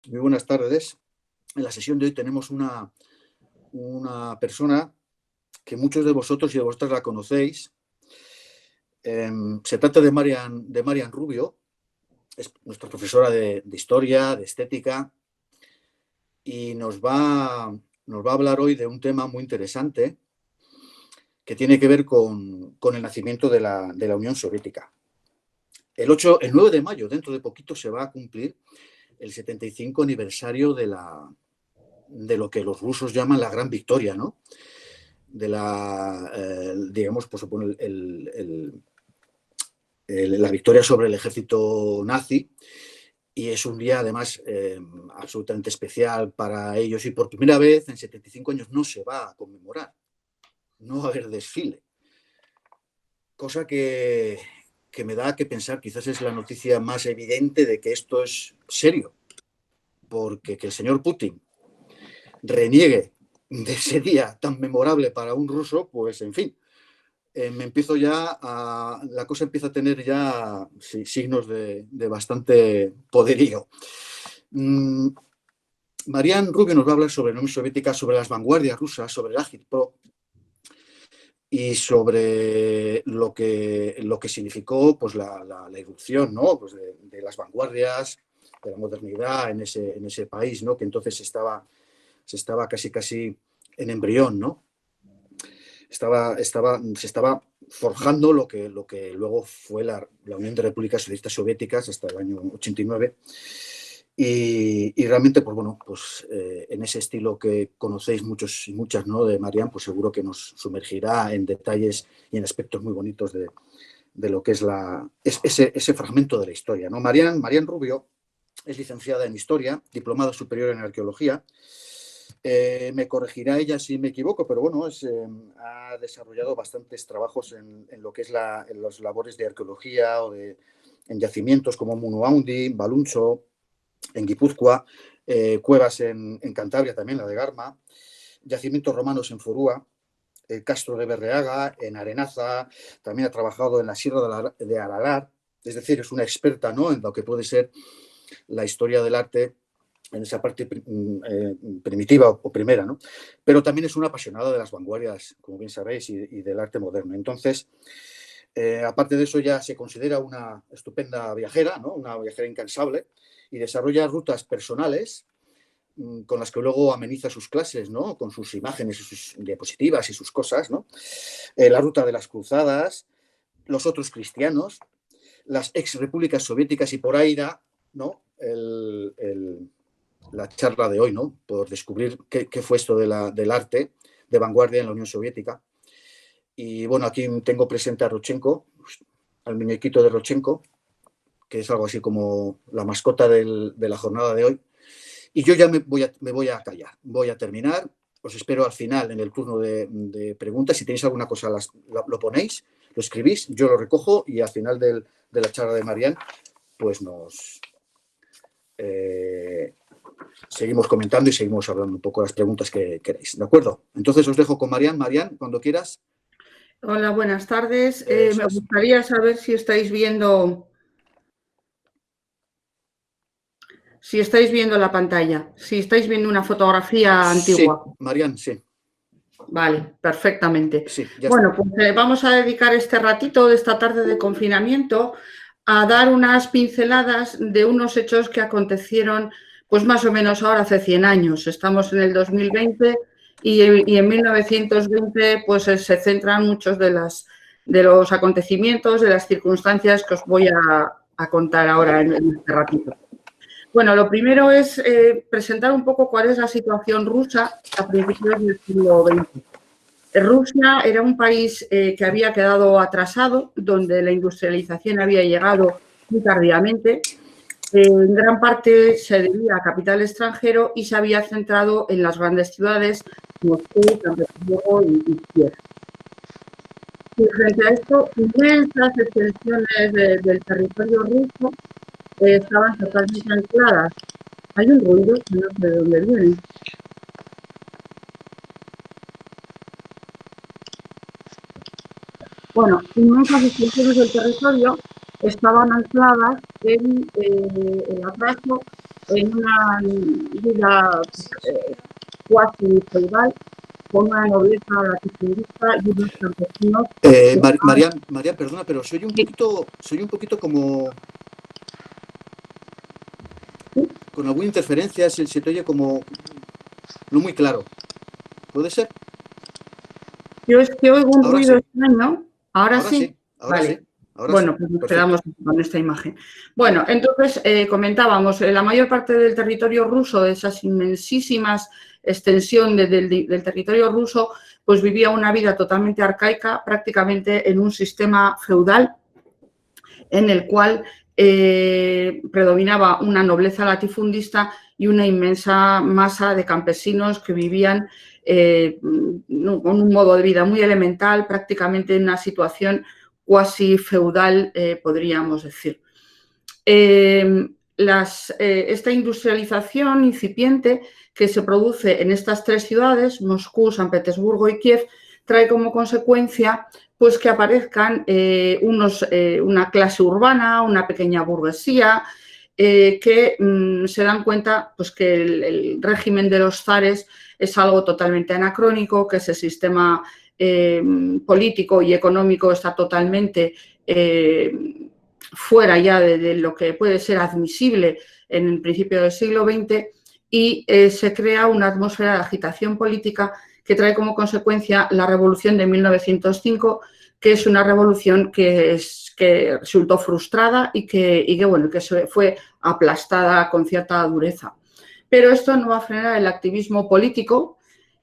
Muy buenas tardes. En la sesión de hoy tenemos una persona que muchos de vosotros y de vosotras la conocéis. Se trata de Marian Rubio, es nuestra profesora de historia, de estética, y nos va a hablar hoy de un tema muy interesante que tiene que ver con el nacimiento de la Unión Soviética. El 9 de mayo, dentro de poquito, se va a cumplir el 75 aniversario de lo que los rusos llaman la Gran Victoria, ¿no? De digamos, pues supone la victoria sobre el ejército nazi, y es un día además absolutamente especial para ellos, y por primera vez en 75 años no se va a conmemorar, no va a haber desfile, cosa que me da que pensar. Quizás es la noticia más evidente de que esto es serio, porque que el señor Putin reniegue de ese día tan memorable para un ruso, pues en fin, la cosa empieza a tener ya signos de bastante poderío. Marian Rubio nos va a hablar sobre la Unión Soviética, sobre las vanguardias rusas, sobre el Agitprop y sobre lo que significó, pues, la irrupción, ¿no? Pues de las vanguardias, de la modernidad en ese país, ¿no? Que entonces se estaba casi en embrión, ¿no? Se estaba forjando lo que luego fue la Unión de Repúblicas Socialistas Soviéticas hasta el año 89. Y realmente, pues bueno, pues en ese estilo que conocéis muchos y muchas, ¿no?, de Marian, pues seguro que nos sumergirá en detalles y en aspectos muy bonitos de lo que es ese fragmento de la historia, ¿no? Marian Rubio es licenciada en Historia, diplomada superior en Arqueología. Me corregirá ella si me equivoco, pero bueno, ha desarrollado bastantes trabajos en lo que es en las labores de arqueología en yacimientos como Munuaundi, Baluncho, en Guipúzcoa, cuevas en Cantabria también, la de Garma, yacimientos romanos en Forúa, el Castro de Berreaga, en Arenaza. También ha trabajado en la Sierra de Aralar, es decir, es una experta, ¿no?, en lo que puede ser la historia del arte en esa parte primitiva o primera, ¿no? Pero también es una apasionada de las vanguardias, como bien sabéis, y del arte moderno. Entonces, aparte de eso, ya se considera una estupenda viajera, ¿no?, una viajera incansable, y desarrolla rutas personales con las que luego ameniza sus clases, ¿no?, con sus imágenes y sus diapositivas y sus cosas, ¿no? La ruta de las cruzadas, los otros cristianos, las ex repúblicas soviéticas, y por ahí irá, ¿no?, la charla de hoy, ¿no?, por descubrir qué fue esto del arte de vanguardia en la Unión Soviética. Y bueno, aquí tengo presente a Rodchenko, al muñequito de Rodchenko, que es algo así como la mascota de la jornada de hoy. Y yo ya me voy a callar, voy a terminar. Os espero al final en el turno de preguntas. Si tenéis alguna cosa, lo ponéis, lo escribís, yo lo recojo, y al final de la charla de Marian, pues seguimos comentando y seguimos hablando un poco de las preguntas que queréis. ¿De acuerdo? Entonces os dejo con Marian. Marian, cuando quieras. Hola, buenas tardes. Me gustaría saber si estáis viendo la pantalla, si estáis viendo una fotografía antigua. Sí, Marian, sí. Vale, perfectamente. Sí, ya bueno, está. pues vamos a dedicar este ratito de esta tarde de confinamiento a dar unas pinceladas de unos hechos que acontecieron, pues más o menos ahora hace 100 años. Estamos en el 2020 y en 1920 pues se centran muchos de los acontecimientos, de las circunstancias que os voy a contar ahora en este ratito. Bueno, lo primero es presentar un poco cuál es la situación rusa a principios del siglo XX. Rusia era un país que había quedado atrasado, donde la industrialización había llegado muy tardíamente. En gran parte se debía a capital extranjero y se había centrado en las grandes ciudades, Moscú, San Petersburgo y Kiev. Y frente a esto, inmensas extensiones del territorio ruso estaban totalmente ancladas. Hay un ruido que no sé de dónde viene. Bueno, inmensas extensiones del territorio estaban ancladas en el atraso en una vida cuasi feudal, con una nobleza latifundista y unos campesinos. María, perdona, pero soy un poquito como con alguna interferencia, se te oye como no muy claro. ¿Puede ser? Yo es que oigo un ruido extraño. ¿Ahora sí? Ahora vale. sí. Ahora bueno, sí. pues nos quedamos con esta imagen. Bueno, entonces comentábamos, la mayor parte del territorio ruso, de esas inmensísimas extensión del territorio ruso, pues vivía una vida totalmente arcaica, prácticamente en un sistema feudal en el cual predominaba una nobleza latifundista y una inmensa masa de campesinos que vivían con un modo de vida muy elemental, prácticamente en una situación cuasi feudal, podríamos decir. Esta industrialización incipiente que se produce en estas tres ciudades, Moscú, San Petersburgo y Kiev, trae como consecuencia pues, que aparezcan una clase urbana, una pequeña burguesía, que se dan cuenta pues, que el régimen de los zares es algo totalmente anacrónico, que ese sistema político y económico está totalmente fuera ya de lo que puede ser admisible en el principio del siglo XX y se crea una atmósfera de agitación política que trae como consecuencia la revolución de 1905, que es una revolución que resultó frustrada y que fue aplastada con cierta dureza. Pero esto no va a frenar el activismo político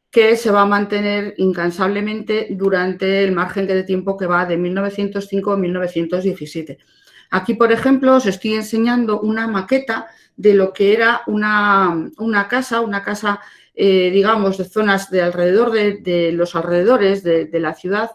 que se va a mantener incansablemente durante el margen de tiempo que va de 1905 a 1917. Aquí, por ejemplo, os estoy enseñando una maqueta de lo que era una casa, digamos, de zonas de alrededor de los alrededores de la ciudad,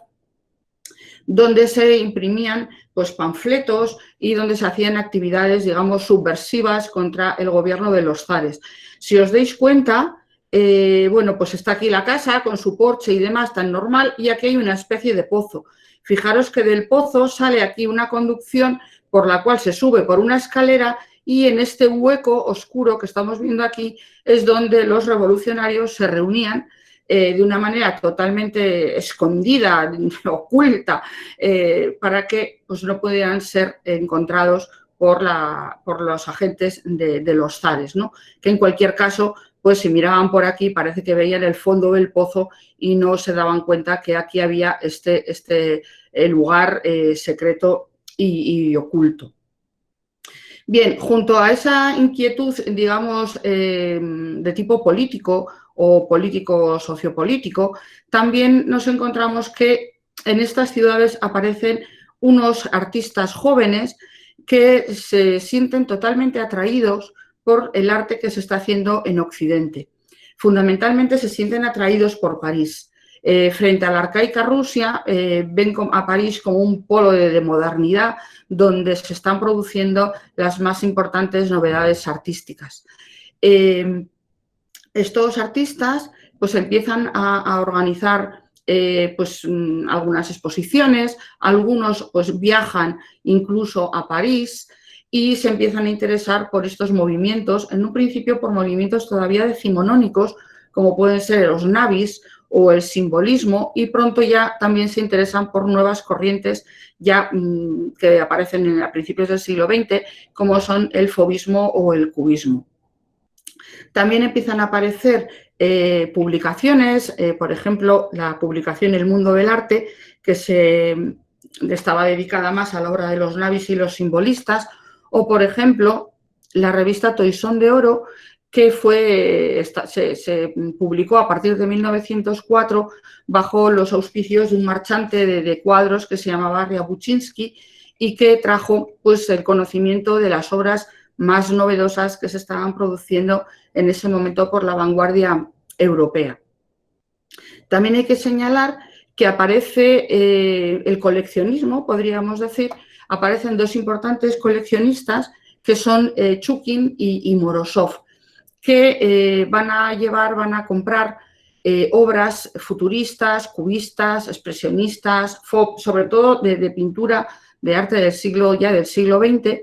donde se imprimían pues, panfletos y donde se hacían actividades, digamos, subversivas contra el gobierno de los zares. Si os dais cuenta, pues está aquí la casa con su porche y demás, tan normal, y aquí hay una especie de pozo. Fijaros que del pozo sale aquí una conducción por la cual se sube por una escalera y en este hueco oscuro que estamos viendo aquí es donde los revolucionarios se reunían de una manera totalmente escondida, oculta, para que pues, no pudieran ser encontrados por los agentes de los zares, ¿no? Que en cualquier caso, pues si miraban por aquí parece que veían el fondo del pozo y no se daban cuenta que aquí había este lugar secreto y oculto. Bien, junto a esa inquietud, digamos, de tipo político o político-sociopolítico, también nos encontramos que en estas ciudades aparecen unos artistas jóvenes que se sienten totalmente atraídos por el arte que se está haciendo en Occidente. Fundamentalmente se sienten atraídos por París. Frente a la arcaica Rusia, ven a París como un polo de modernidad donde se están produciendo las más importantes novedades artísticas. Estos artistas pues, empiezan a organizar algunas exposiciones, algunos pues, viajan incluso a París y se empiezan a interesar por estos movimientos, en un principio por movimientos todavía decimonónicos, como pueden ser los navis o el simbolismo, y pronto ya también se interesan por nuevas corrientes ya que aparecen a principios del siglo XX, como son el fauvismo o el cubismo. También empiezan a aparecer publicaciones, por ejemplo, la publicación El Mundo del Arte, que estaba dedicada más a la obra de los navis y los simbolistas, o, por ejemplo, la revista Toisón de Oro, que se publicó a partir de 1904 bajo los auspicios de un marchante de cuadros que se llamaba Ryabuchinsky y que trajo pues, el conocimiento de las obras más novedosas que se estaban produciendo en ese momento por la vanguardia europea. También hay que señalar que aparece el coleccionismo, podríamos decir, aparecen dos importantes coleccionistas que son Chukin y Morozov, que van a comprar obras futuristas, cubistas, expresionistas, sobre todo de pintura de arte del siglo XX,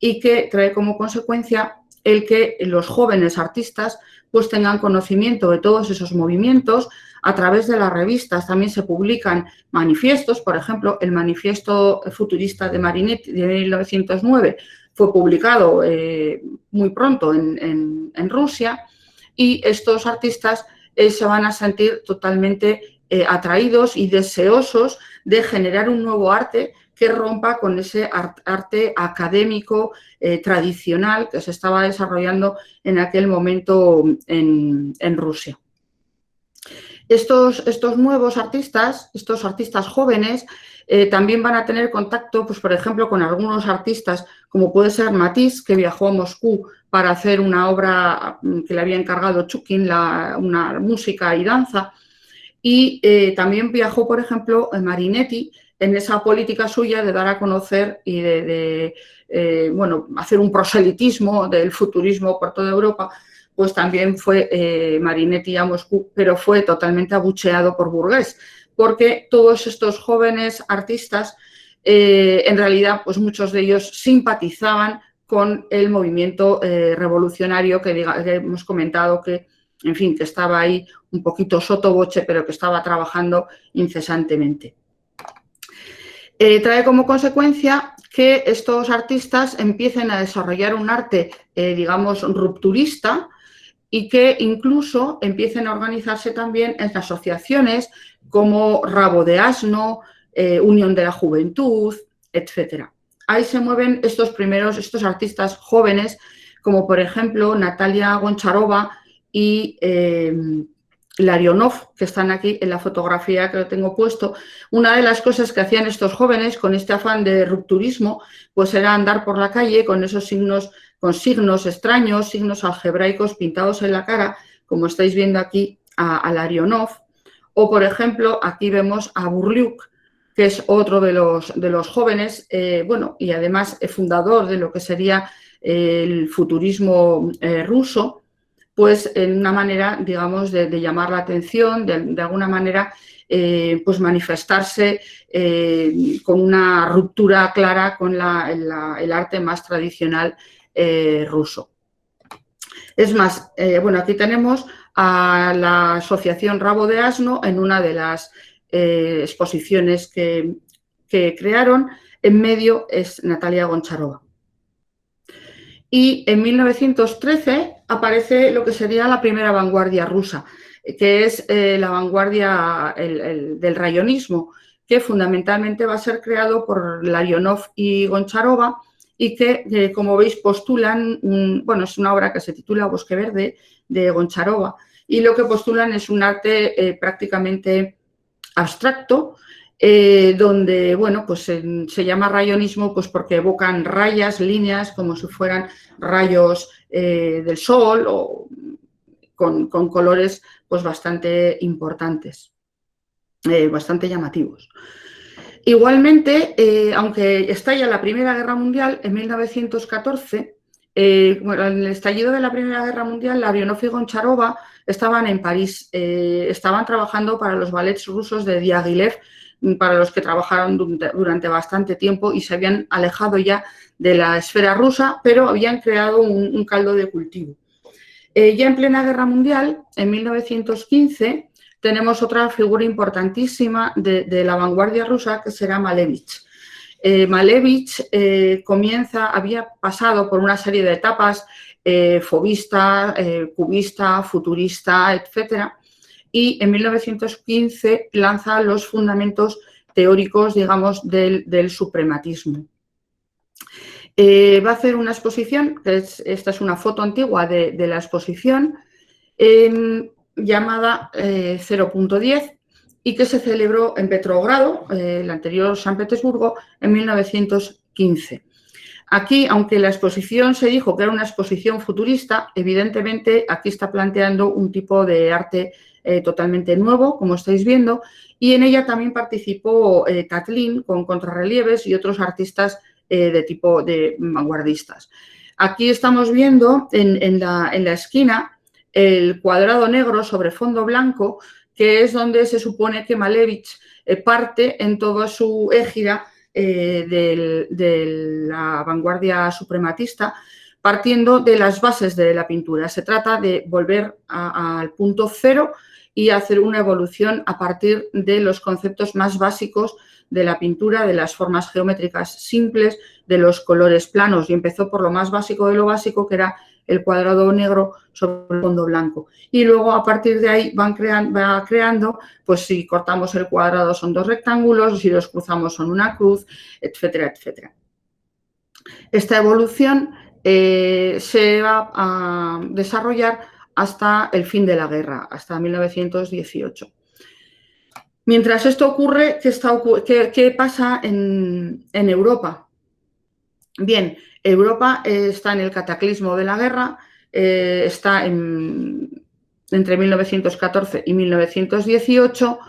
y que trae como consecuencia el que los jóvenes artistas pues tengan conocimiento de todos esos movimientos a través de las revistas. También se publican manifiestos, por ejemplo, el manifiesto futurista de Marinetti de 1909 fue publicado muy pronto en Rusia, y estos artistas se van a sentir totalmente atraídos y deseosos de generar un nuevo arte que rompa con ese arte académico tradicional que se estaba desarrollando en aquel momento en Rusia. Estos nuevos artistas, estos artistas jóvenes, también van a tener contacto, pues, por ejemplo, con algunos artistas, como puede ser Matisse, que viajó a Moscú para hacer una obra que le había encargado Chukin, una música y danza, y también viajó, por ejemplo, Marinetti, en esa política suya de dar a conocer y de hacer un proselitismo del futurismo por toda Europa. Pues también fue Marinetti a Moscú, pero fue totalmente abucheado por Bourgeois, porque todos estos jóvenes artistas, en realidad, pues muchos de ellos simpatizaban con el movimiento revolucionario que hemos comentado que, en fin, que estaba ahí un poquito sotoboche, pero que estaba trabajando incesantemente. Trae como consecuencia que estos artistas empiecen a desarrollar un arte, digamos, rupturista, y que incluso empiecen a organizarse también en asociaciones como Rabo de Asno, Unión de la Juventud, etc. Ahí se mueven estos artistas jóvenes, como por ejemplo Natalia Goncharova y Larionov, que están aquí en la fotografía que tengo puesto. Una de las cosas que hacían estos jóvenes con este afán de rupturismo, pues era andar por la calle con esos signos, con signos extraños, signos algebraicos pintados en la cara, como estáis viendo aquí a Larionov. O, por ejemplo, aquí vemos a Burliuk, que es otro de los jóvenes, y además fundador de lo que sería el futurismo ruso, pues en una manera, digamos, de llamar la atención, de alguna manera, pues manifestarse con una ruptura clara con el arte más tradicional ruso. Es más, aquí tenemos a la asociación Rabo de Asno en una de las exposiciones que crearon. En medio es Natalia Goncharova. Y en 1913 aparece lo que sería la primera vanguardia rusa, que es la vanguardia del rayonismo, que fundamentalmente va a ser creado por Larionov y Goncharova, y que como veis postulan, es una obra que se titula Bosque Verde, de Goncharova, y lo que postulan es un arte prácticamente abstracto, donde, se llama rayonismo pues porque evocan rayas, líneas, como si fueran rayos del sol, o con colores pues bastante importantes, bastante llamativos. Igualmente, aunque estalla la Primera Guerra Mundial en 1914, en el estallido de la Primera Guerra Mundial, Larionov y Goncharova estaban en París, estaban trabajando para los ballets rusos de Diaghilev, para los que trabajaron durante bastante tiempo, y se habían alejado ya de la esfera rusa, pero habían creado un caldo de cultivo. Ya en plena Guerra Mundial, en 1915, tenemos otra figura importantísima de la vanguardia rusa, que será Malevich. Malevich había pasado por una serie de etapas, fovista, cubista, futurista, etcétera, y en 1915 lanza los fundamentos teóricos, digamos, del suprematismo. Va a hacer una exposición, esta es una foto antigua de la exposición, llamada 0.10, y que se celebró en Petrogrado, el anterior San Petersburgo, en 1915. Aquí, aunque la exposición se dijo que era una exposición futurista, evidentemente aquí está planteando un tipo de arte totalmente nuevo, como estáis viendo, y en ella también participó Tatlin con contrarrelieves y otros artistas de tipo de vanguardistas. Aquí estamos viendo en la esquina el cuadrado negro sobre fondo blanco, que es donde se supone que Malevich parte en toda su égira de la vanguardia suprematista, partiendo de las bases de la pintura. Se trata de volver al punto cero y hacer una evolución a partir de los conceptos más básicos de la pintura, de las formas geométricas simples, de los colores planos, y empezó por lo más básico de lo básico, que era el cuadrado negro sobre el fondo blanco. Y luego, a partir de ahí, va creando, pues si cortamos el cuadrado son 2 rectángulos, si los cruzamos son una cruz, etcétera, etcétera. Esta evolución se va a desarrollar hasta el fin de la guerra, hasta 1918. Mientras esto ocurre, ¿qué pasa en Europa? Bien, Europa está en el cataclismo de la guerra, está entre 1914 y 1918,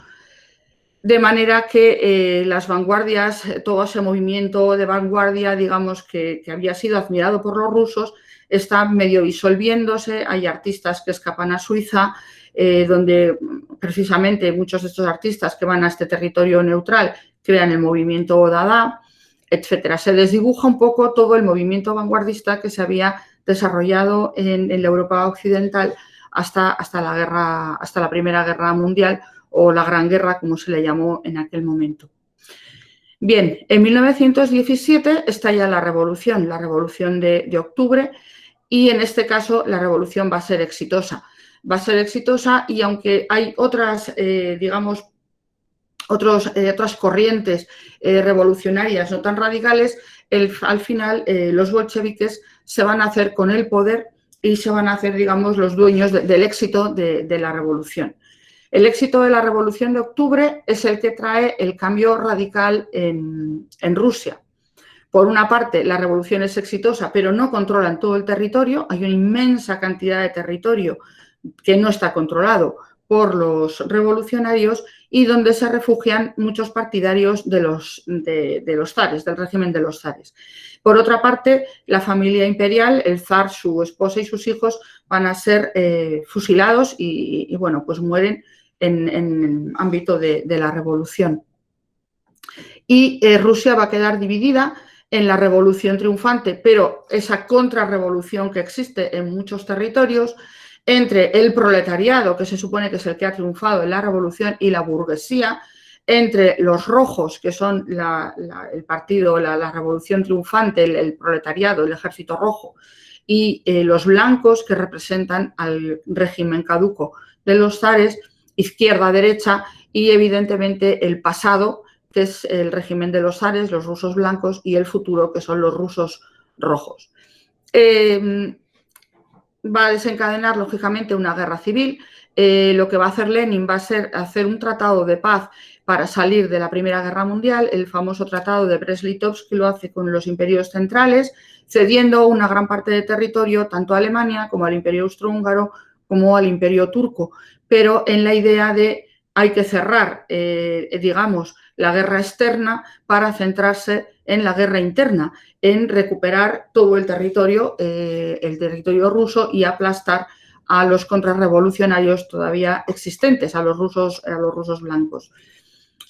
de manera que las vanguardias, todo ese movimiento de vanguardia, digamos, que había sido admirado por los rusos, está medio disolviéndose. Hay artistas que escapan a Suiza, donde precisamente muchos de estos artistas que van a este territorio neutral crean el movimiento Dada, etcétera. Se desdibuja un poco todo el movimiento vanguardista que se había desarrollado en la Europa occidental hasta la Primera Guerra Mundial, o la Gran Guerra, como se le llamó en aquel momento. Bien, en 1917 estalla la Revolución de Octubre, y en este caso la Revolución va a ser exitosa. Va a ser exitosa, y aunque hay otras, digamos, otras corrientes revolucionarias no tan radicales, al final los bolcheviques se van a hacer con el poder y se van a hacer, digamos, los dueños del éxito de la revolución. El éxito de la Revolución de Octubre es el que trae el cambio radical en Rusia. Por una parte, la revolución es exitosa, pero no controlan todo el territorio. Hay una inmensa cantidad de territorio que no está controlado por los revolucionarios y donde se refugian muchos partidarios de los zares, del régimen de los zares. Por otra parte, la familia imperial, el zar, su esposa y sus hijos van a ser fusilados y bueno, pues mueren en el ámbito de la revolución. Y Rusia va a quedar dividida en la revolución triunfante, pero esa contrarrevolución que existe en muchos territorios, entre el proletariado, que se supone que es el que ha triunfado en la revolución, y la burguesía, entre los rojos, que son el partido, la revolución triunfante, el proletariado, el ejército rojo, y los blancos, que representan al régimen caduco de los zares, izquierda-derecha, y evidentemente el pasado, que es el régimen de los zares, los rusos blancos, y el futuro, que son los rusos rojos. Va a desencadenar, lógicamente, una guerra civil. Lo que va a hacer Lenin va a ser hacer un tratado de paz para salir de la Primera Guerra Mundial, el famoso tratado de Brest-Litovsk, que lo hace con los imperios centrales, cediendo una gran parte de territorio tanto a Alemania como al Imperio Austrohúngaro como al Imperio Turco, pero en la idea de hay que cerrar, digamos, la guerra externa para centrarse en la guerra interna, en recuperar todo el territorio ruso, y aplastar a los contrarrevolucionarios todavía existentes, a los rusos blancos.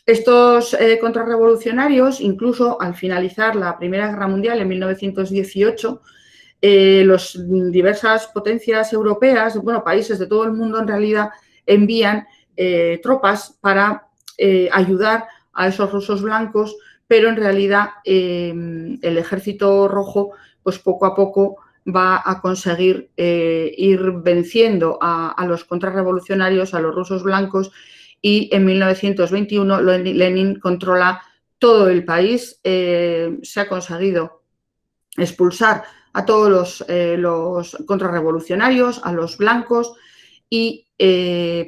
Estos contrarrevolucionarios, incluso al finalizar la Primera Guerra Mundial en 1918, las diversas potencias europeas, bueno, países de todo el mundo en realidad, envían tropas para ayudar a esos rusos blancos, pero en realidad el ejército rojo, pues poco a poco va a conseguir ir venciendo a los contrarrevolucionarios, a los rusos blancos, y en 1921 Lenin controla todo el país. Se ha conseguido expulsar a todos los contrarrevolucionarios, a los blancos, y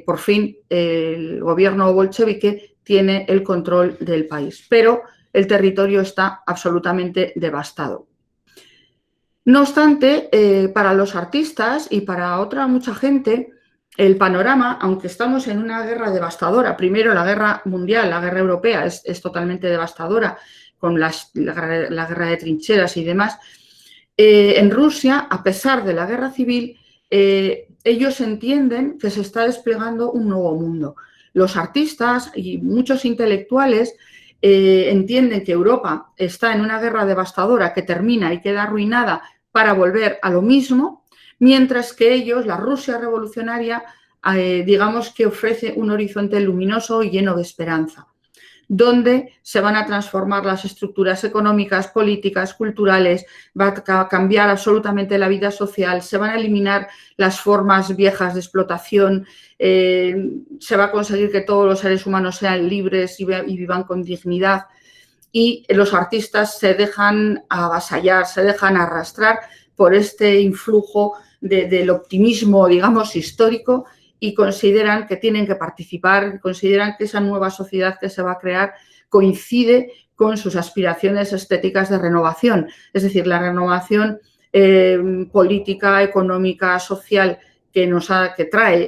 por fin el gobierno bolchevique tiene el control del país, pero el territorio está absolutamente devastado. No obstante, para los artistas y para mucha gente, el panorama, aunque estamos en una guerra devastadora, primero la guerra mundial, la guerra europea es totalmente devastadora, con la guerra de trincheras y demás, en Rusia, a pesar de la guerra civil, ellos entienden que se está desplegando un nuevo mundo. Los artistas y muchos intelectuales entienden que Europa está en una guerra devastadora que termina y queda arruinada para volver a lo mismo, mientras que ellos, la Rusia revolucionaria, digamos que ofrece un horizonte luminoso y lleno de esperanza, donde se van a transformar las estructuras económicas, políticas, culturales, va a cambiar absolutamente la vida social, se van a eliminar las formas viejas de explotación, se va a conseguir que todos los seres humanos sean libres y vivan con dignidad, y los artistas se dejan avasallar, se dejan arrastrar por este influjo del optimismo, digamos, histórico, y consideran que tienen que participar, consideran que esa nueva sociedad que se va a crear coincide con sus aspiraciones estéticas de renovación, es decir, la renovación política, económica, social que trae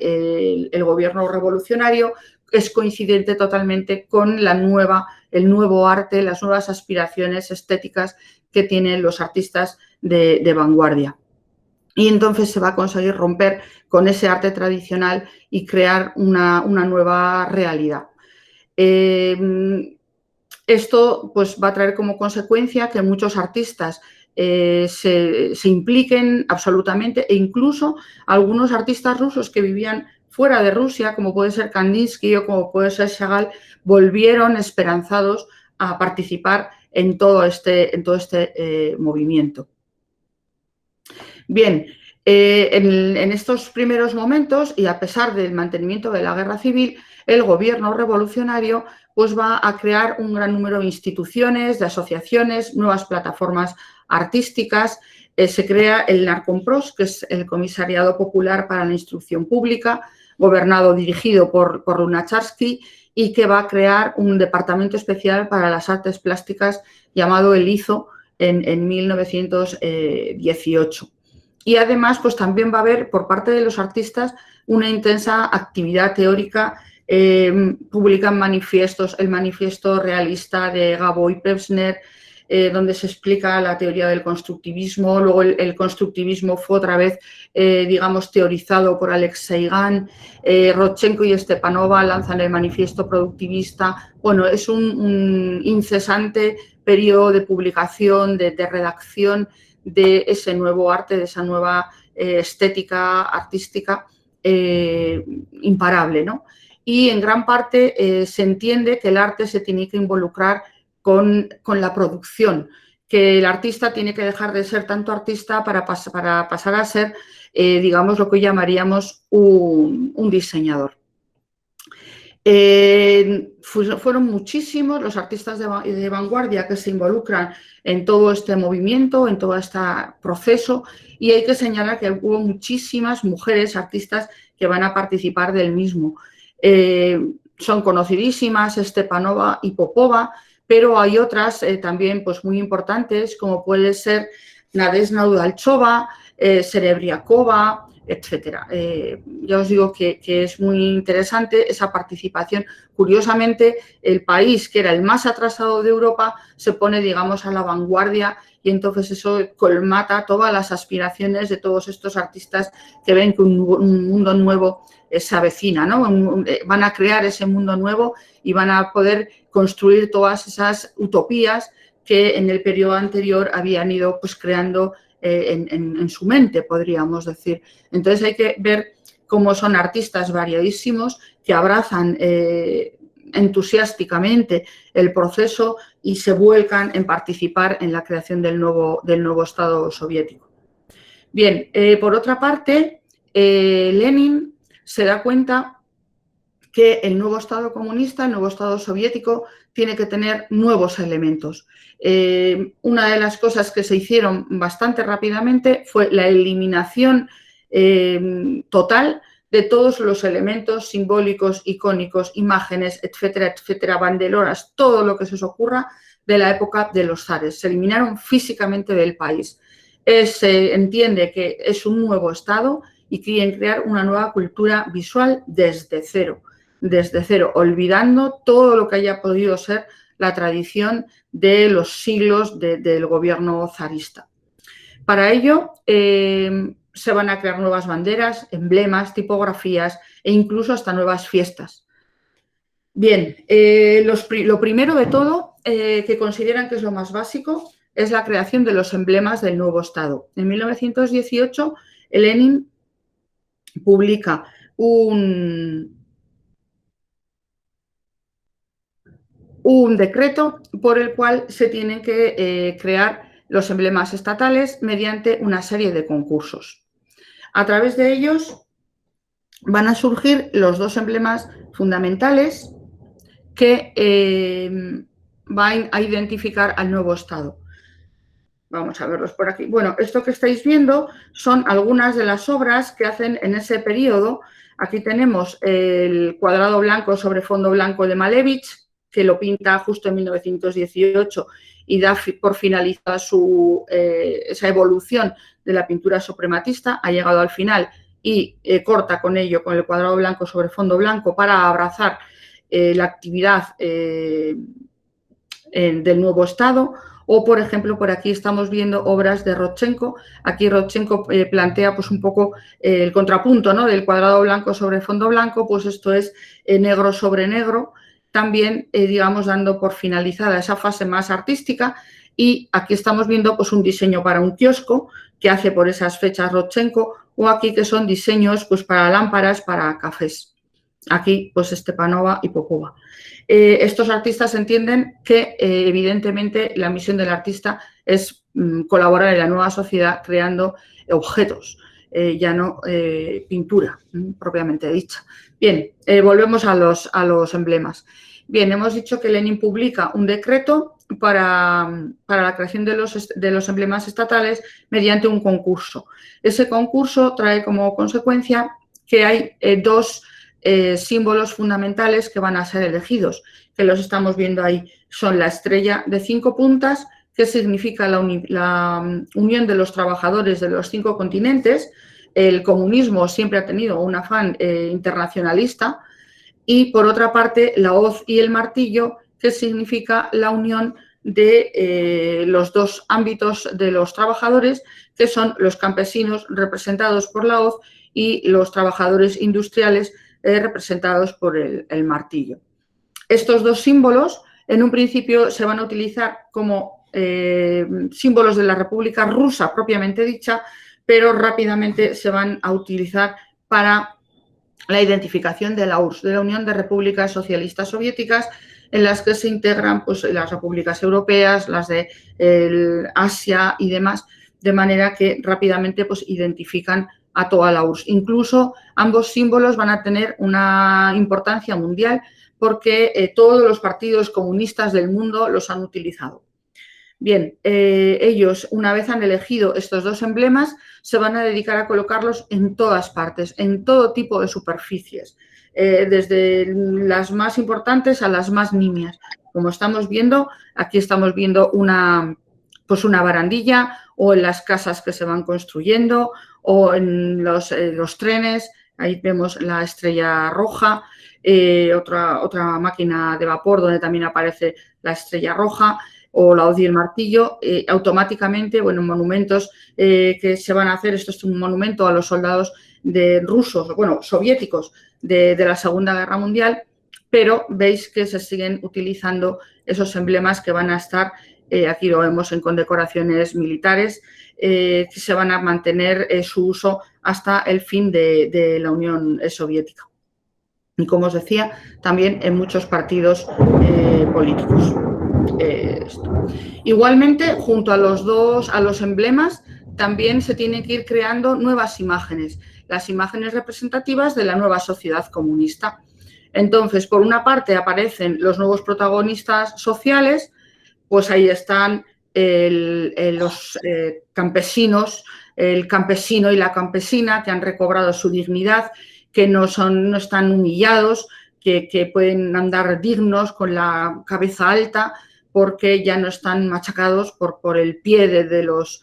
el gobierno revolucionario es coincidente totalmente con el nuevo arte, las nuevas aspiraciones estéticas que tienen los artistas de vanguardia. Y entonces se va a conseguir romper con ese arte tradicional y crear una nueva realidad. Esto pues, va a traer como consecuencia que muchos artistas se impliquen absolutamente, e incluso algunos artistas rusos que vivían fuera de Rusia, como puede ser Kandinsky o como puede ser Chagall, volvieron esperanzados a participar en todo este movimiento. Bien, en estos primeros momentos, y a pesar del mantenimiento de la guerra civil, el gobierno revolucionario pues, va a crear un gran número de instituciones, de asociaciones, nuevas plataformas artísticas. Se crea el Narkompros, que es el Comisariado Popular para la Instrucción Pública, dirigido por Lunacharsky, y que va a crear un departamento especial para las artes plásticas llamado el IZO en 1918. Y además, pues también va a haber por parte de los artistas una intensa actividad teórica. Publican manifiestos, el manifiesto realista de Gabo Pevsner, donde se explica la teoría del constructivismo. Luego el constructivismo fue otra vez, digamos, teorizado por Alexei Gan. Rodchenko y Stepanova lanzan el manifiesto productivista. Bueno, es un incesante periodo de publicación, de redacción de ese nuevo arte, de esa nueva estética artística imparable, ¿no? Y en gran parte se entiende que el arte se tiene que involucrar con la producción, que el artista tiene que dejar de ser tanto artista para pasar a ser, digamos, lo que llamaríamos un diseñador. Fueron muchísimos los artistas de vanguardia que se involucran en todo este movimiento, en todo este proceso, y hay que señalar que hubo muchísimas mujeres artistas que van a participar del mismo. Son conocidísimas Stepanova y Popova, pero hay otras también pues, muy importantes, como puede ser Nadezhda Udalchova, Serebriakova, etcétera. Ya os digo que es muy interesante esa participación. Curiosamente, el país que era el más atrasado de Europa se pone, digamos, a la vanguardia, y entonces eso colmata todas las aspiraciones de todos estos artistas que ven que un mundo nuevo se avecina, ¿no? Van a crear ese mundo nuevo y van a poder construir todas esas utopías que en el periodo anterior habían ido pues, creando en su mente, podríamos decir. Entonces hay que ver cómo son artistas variadísimos que abrazan entusiásticamente el proceso y se vuelcan en participar en la creación del nuevo Estado soviético. Bien, por otra parte, Lenin se da cuenta que el nuevo Estado comunista, el nuevo Estado soviético, tiene que tener nuevos elementos. Una de las cosas que se hicieron bastante rápidamente fue la eliminación total de todos los elementos simbólicos, icónicos, imágenes, etcétera, etcétera, banderolas, todo lo que se os ocurra de la época de los zares. Se eliminaron físicamente del país. Se entiende que es un nuevo Estado y quieren crear una nueva cultura visual desde cero, olvidando todo lo que haya podido ser la tradición de los siglos del gobierno zarista. Para ello, se van a crear nuevas banderas, emblemas, tipografías e incluso hasta nuevas fiestas. Bien, lo primero de todo, que consideran que es lo más básico, es la creación de los emblemas del nuevo Estado. En 1918, Lenin publica un decreto por el cual se tienen que crear los emblemas estatales mediante una serie de concursos. A través de ellos van a surgir los dos emblemas fundamentales que van a identificar al nuevo Estado. Vamos a verlos por aquí. Bueno, esto que estáis viendo son algunas de las obras que hacen en ese periodo. Aquí tenemos el cuadrado blanco sobre fondo blanco de Malevich, que lo pinta justo en 1918 y da por finalizada esa evolución de la pintura suprematista. Ha llegado al final y corta con ello, con el cuadrado blanco sobre fondo blanco, para abrazar la actividad del nuevo Estado. O, por ejemplo, por aquí estamos viendo obras de Rodchenko. Aquí Rodchenko plantea pues un poco el contrapunto, ¿no?, del cuadrado blanco sobre fondo blanco, pues esto es negro sobre negro, también, digamos, dando por finalizada esa fase más artística. Y aquí estamos viendo pues un diseño para un kiosco que hace por esas fechas Rodchenko, o aquí que son diseños pues para lámparas, para cafés. Aquí pues Stepanova y Popova. Estos artistas entienden que evidentemente la misión del artista es colaborar en la nueva sociedad creando objetos, ya no pintura propiamente dicha. Bien, volvemos a los emblemas. Bien, hemos dicho que Lenin publica un decreto para la creación de los emblemas estatales mediante un concurso. Ese concurso trae como consecuencia que hay dos símbolos fundamentales que van a ser elegidos, que los estamos viendo ahí. Son la estrella de 5 puntas, que significa la unión de los trabajadores de los 5 continentes. El comunismo siempre ha tenido un afán internacionalista. Y, por otra parte, la hoz y el martillo, que significa la unión de los dos ámbitos de los trabajadores, que son los campesinos representados por la hoz y los trabajadores industriales representados por el martillo. Estos dos símbolos en un principio se van a utilizar como símbolos de la República Rusa propiamente dicha, pero rápidamente se van a utilizar para la identificación de la URSS, de la Unión de Repúblicas Socialistas Soviéticas, en las que se integran pues, las repúblicas europeas, las de Asia y demás, de manera que rápidamente pues, identifican a toda la URSS. Incluso ambos símbolos van a tener una importancia mundial porque todos los partidos comunistas del mundo los han utilizado. Bien, ellos, una vez han elegido estos dos emblemas, se van a dedicar a colocarlos en todas partes, en todo tipo de superficies, desde las más importantes a las más nimias. Como estamos viendo, aquí estamos viendo una barandilla, o en las casas que se van construyendo, o en los trenes. Ahí vemos la estrella roja, otra máquina de vapor donde también aparece la estrella roja, o la hoz y el martillo. Automáticamente, bueno, monumentos que se van a hacer. Esto es un monumento a los soldados rusos, bueno, soviéticos de la Segunda Guerra Mundial, pero veis que se siguen utilizando esos emblemas que van a estar, aquí lo vemos en condecoraciones militares, que se van a mantener su uso hasta el fin de la Unión Soviética. Y, como os decía, también en muchos partidos políticos. Igualmente, junto a los emblemas, también se tienen que ir creando nuevas imágenes, las imágenes representativas de la nueva sociedad comunista. Entonces, por una parte aparecen los nuevos protagonistas sociales, pues ahí están los campesinos, el campesino y la campesina, que han recobrado su dignidad, que no están humillados, que pueden andar dignos con la cabeza alta, porque ya no están machacados por el pie de los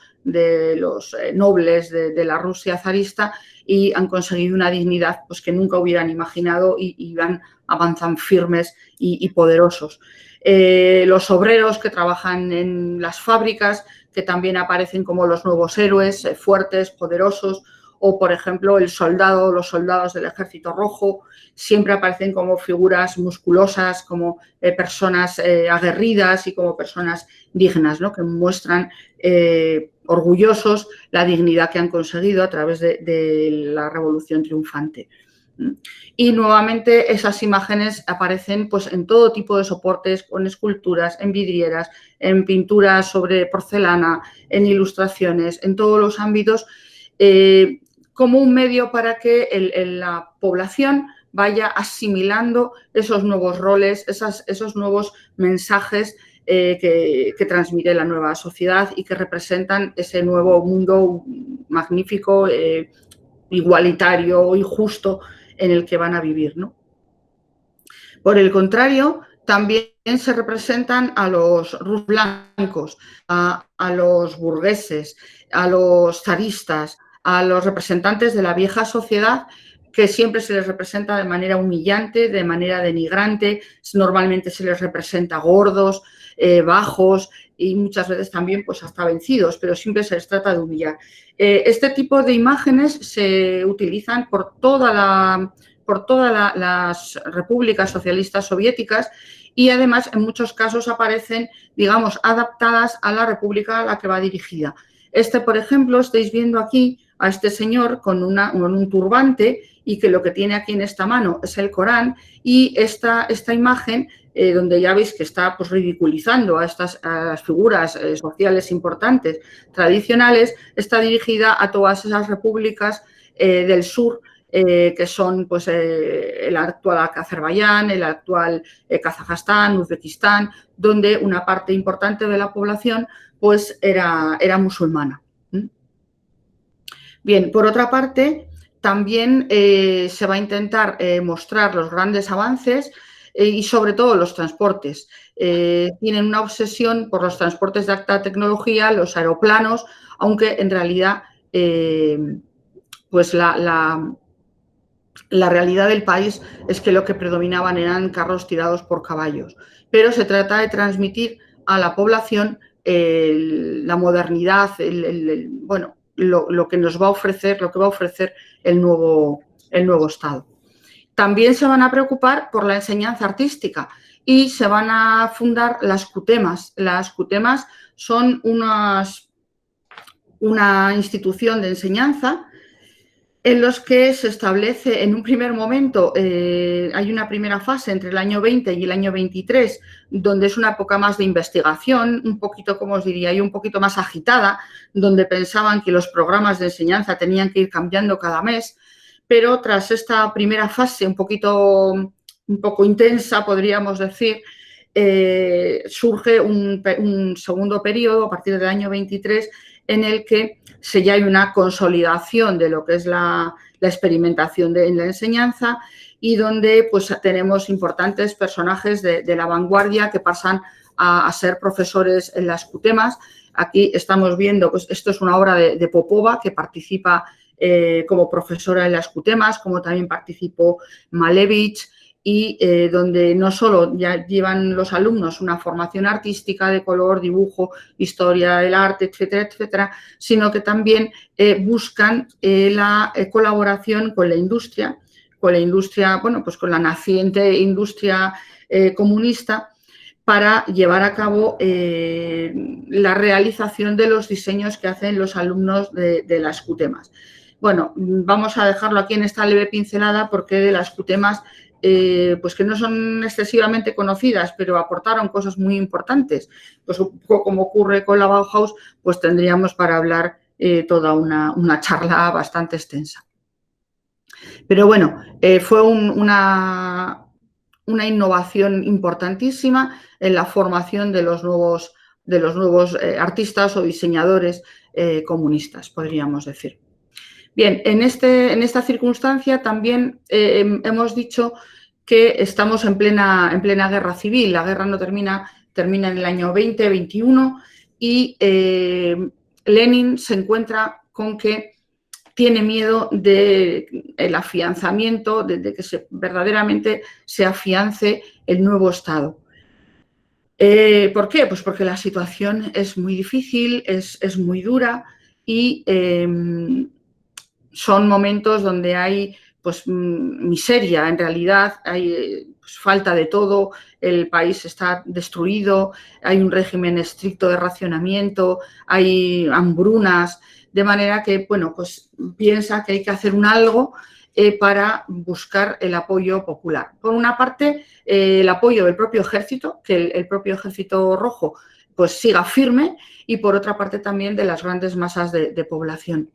nobles de la Rusia zarista, y han conseguido una dignidad pues, que nunca hubieran imaginado, y avanzan firmes y poderosos. Los obreros que trabajan en las fábricas, que también aparecen como los nuevos héroes, fuertes, poderosos, o, por ejemplo, los soldados del Ejército Rojo, siempre aparecen como figuras musculosas, como personas aguerridas y como personas dignas, ¿no? Que muestran orgullosos la dignidad que han conseguido a través de la Revolución Triunfante. Y nuevamente esas imágenes aparecen pues, en todo tipo de soportes, con esculturas, en vidrieras, en pinturas sobre porcelana, en ilustraciones, en todos los ámbitos, como un medio para que la población vaya asimilando esos nuevos roles, esos nuevos mensajes que transmite la nueva sociedad y que representan ese nuevo mundo magnífico, igualitario y justo en el que van a vivir, ¿no? Por el contrario, también se representan a los rus blancos, a los burgueses, a los zaristas, a los representantes de la vieja sociedad, que siempre se les representa de manera humillante, de manera denigrante, normalmente se les representa gordos, bajos y muchas veces también pues hasta vencidos, pero siempre se les trata de humillar. Este tipo de imágenes se utilizan por todas las repúblicas socialistas soviéticas y además en muchos casos aparecen, digamos, adaptadas a la república a la que va dirigida. Por ejemplo, estáis viendo aquí a este señor con un turbante y que lo que tiene aquí en esta mano es el Corán y esta imagen, donde ya veis que está pues, ridiculizando a las figuras sociales importantes, tradicionales, está dirigida a todas esas repúblicas del sur, que son pues, el actual Azerbaiyán, el actual Kazajstán, Uzbekistán, donde una parte importante de la población pues, era musulmana. Bien, por otra parte, también se va a intentar mostrar los grandes avances y sobre todo los transportes. Tienen una obsesión por los transportes de alta tecnología, los aeroplanos, aunque en realidad pues la realidad del país es que lo que predominaban eran carros tirados por caballos. Pero se trata de transmitir a la población la modernidad, bueno, lo que nos va a ofrecer, lo que va a ofrecer el nuevo Estado. También se van a preocupar por la enseñanza artística y se van a fundar las cutemas. Las cutemas son una institución de enseñanza en los que se establece en un primer momento, hay una primera fase entre el año 20 y el año 23, donde es una época más de investigación, un poquito, como os diría yo, un poquito más agitada, donde pensaban que los programas de enseñanza tenían que ir cambiando cada mes, pero tras esta primera fase un poco intensa, podríamos decir, surge un segundo periodo a partir del año 23 en el que ya hay una consolidación de lo que es la experimentación en la enseñanza y donde pues, tenemos importantes personajes de la vanguardia que pasan a ser profesores en las cutemas. Aquí estamos viendo, pues esto es una obra de Popova que participa como profesora en las cutemas, como también participó Malevich, y donde no solo ya llevan los alumnos una formación artística de color, dibujo, historia del arte, etcétera, etcétera, sino que también buscan la colaboración con la industria, bueno, pues con la naciente industria comunista, para llevar a cabo la realización de los diseños que hacen los alumnos de las cutemas. Bueno, vamos a dejarlo aquí en esta leve pincelada porque de las cutemas pues que no son excesivamente conocidas, pero aportaron cosas muy importantes. Pues como ocurre con la Bauhaus, pues tendríamos para hablar toda una charla bastante extensa. Pero bueno, fue una innovación importantísima en la formación de los nuevos artistas o diseñadores comunistas, podríamos decir. Bien, en esta circunstancia también hemos dicho que estamos en plena guerra civil. La guerra no termina en el año 2021 y Lenin se encuentra con que tiene miedo del afianzamiento, de que verdaderamente se afiance el nuevo Estado. ¿Por qué? Pues porque la situación es muy difícil, es muy dura y son momentos donde hay pues miseria, en realidad hay pues, falta de todo, el país está destruido, hay un régimen estricto de racionamiento, hay hambrunas, de manera que, bueno, pues piensa que hay que hacer un algo para buscar el apoyo popular. Por una parte, el apoyo del propio ejército, que el propio ejército rojo pues siga firme, y por otra parte también de las grandes masas de población.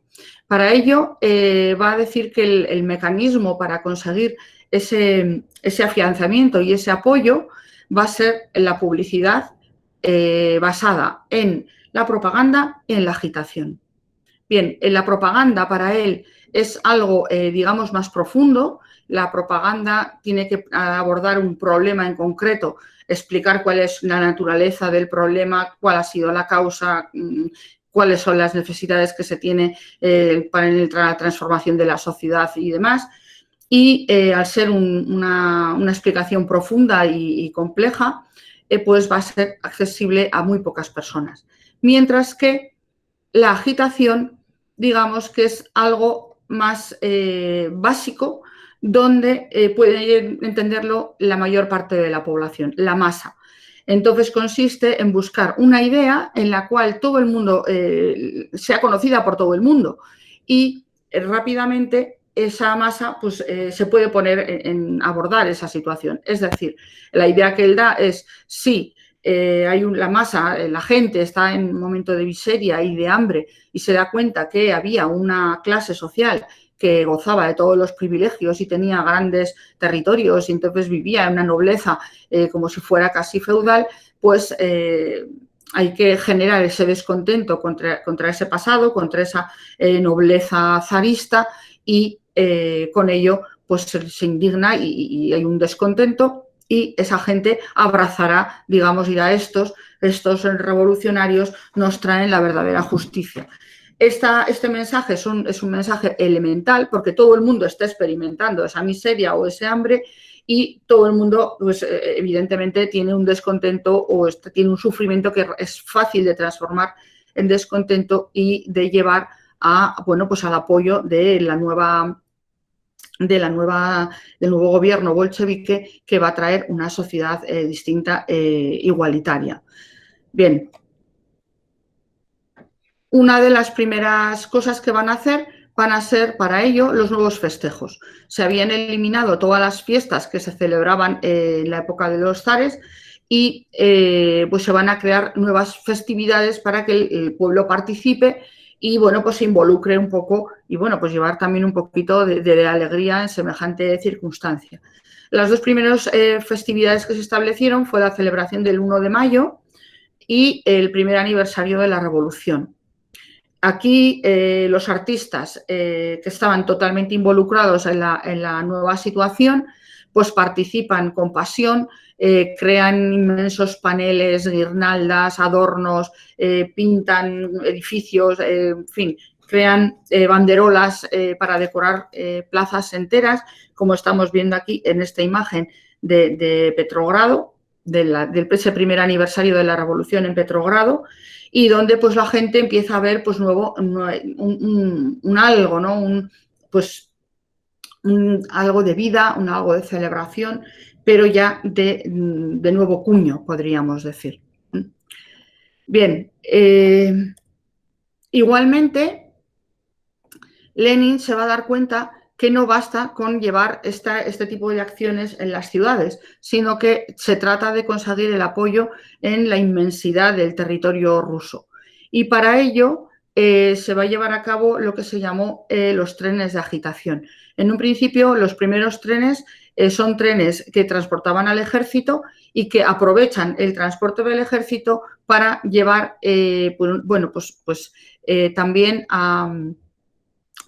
Para ello, va a decir que el mecanismo para conseguir ese afianzamiento y ese apoyo va a ser la publicidad basada en la propaganda y en la agitación. Bien, en la propaganda para él es algo, digamos, más profundo. La propaganda tiene que abordar un problema en concreto, explicar cuál es la naturaleza del problema, cuál ha sido la causa, cuáles son las necesidades que se tiene para la transformación de la sociedad y demás. Y al ser una explicación profunda y compleja, pues va a ser accesible a muy pocas personas. Mientras que la agitación, digamos que es algo más básico, donde puede entenderlo la mayor parte de la población, la masa. Entonces consiste en buscar una idea en la cual todo el mundo sea conocida por todo el mundo y rápidamente esa masa pues, se puede poner en abordar esa situación. Es decir, la idea que él da es sí, la masa, la gente está en un momento de miseria y de hambre y se da cuenta que había una clase social que gozaba de todos los privilegios y tenía grandes territorios y entonces vivía en una nobleza como si fuera casi feudal, pues hay que generar ese descontento contra ese pasado, contra esa nobleza zarista y con ello pues se indigna y hay un descontento. Y esa gente abrazará, digamos, dirá, estos revolucionarios nos traen la verdadera justicia. Este mensaje es un mensaje elemental porque todo el mundo está experimentando esa miseria o ese hambre y todo el mundo, pues, evidentemente, tiene un descontento o tiene un sufrimiento que es fácil de transformar en descontento y de llevar bueno, pues al apoyo del nuevo gobierno bolchevique que va a traer una sociedad distinta, igualitaria. Bien, una de las primeras cosas que van a ser para ello los nuevos festejos. Se habían eliminado todas las fiestas que se celebraban en la época de los zares y pues se van a crear nuevas festividades para que el pueblo participe y, bueno, pues se involucre un poco y, bueno, pues llevar también un poquito de alegría en semejante circunstancia. Las dos primeras festividades que se establecieron fue la celebración del 1 de mayo y el primer aniversario de la Revolución. Aquí los artistas que estaban totalmente involucrados en la nueva situación, pues participan con pasión, crean inmensos paneles, guirnaldas, adornos, pintan edificios, en fin, crean banderolas para decorar plazas enteras, como estamos viendo aquí en esta imagen de Petrogrado, ese primer aniversario de la Revolución en Petrogrado, y donde pues la gente empieza a ver pues algo, ¿no? Algo de vida, algo de celebración, pero ya de nuevo cuño, podríamos decir. Bien, igualmente Lenin se va a dar cuenta que no basta con llevar este tipo de acciones en las ciudades, sino que se trata de conseguir el apoyo en la inmensidad del territorio ruso. Y para ello se va a llevar a cabo lo que se llamó los trenes de agitación. En un principio, los primeros trenes son trenes que transportaban al ejército y que aprovechan el transporte del ejército para llevar, también a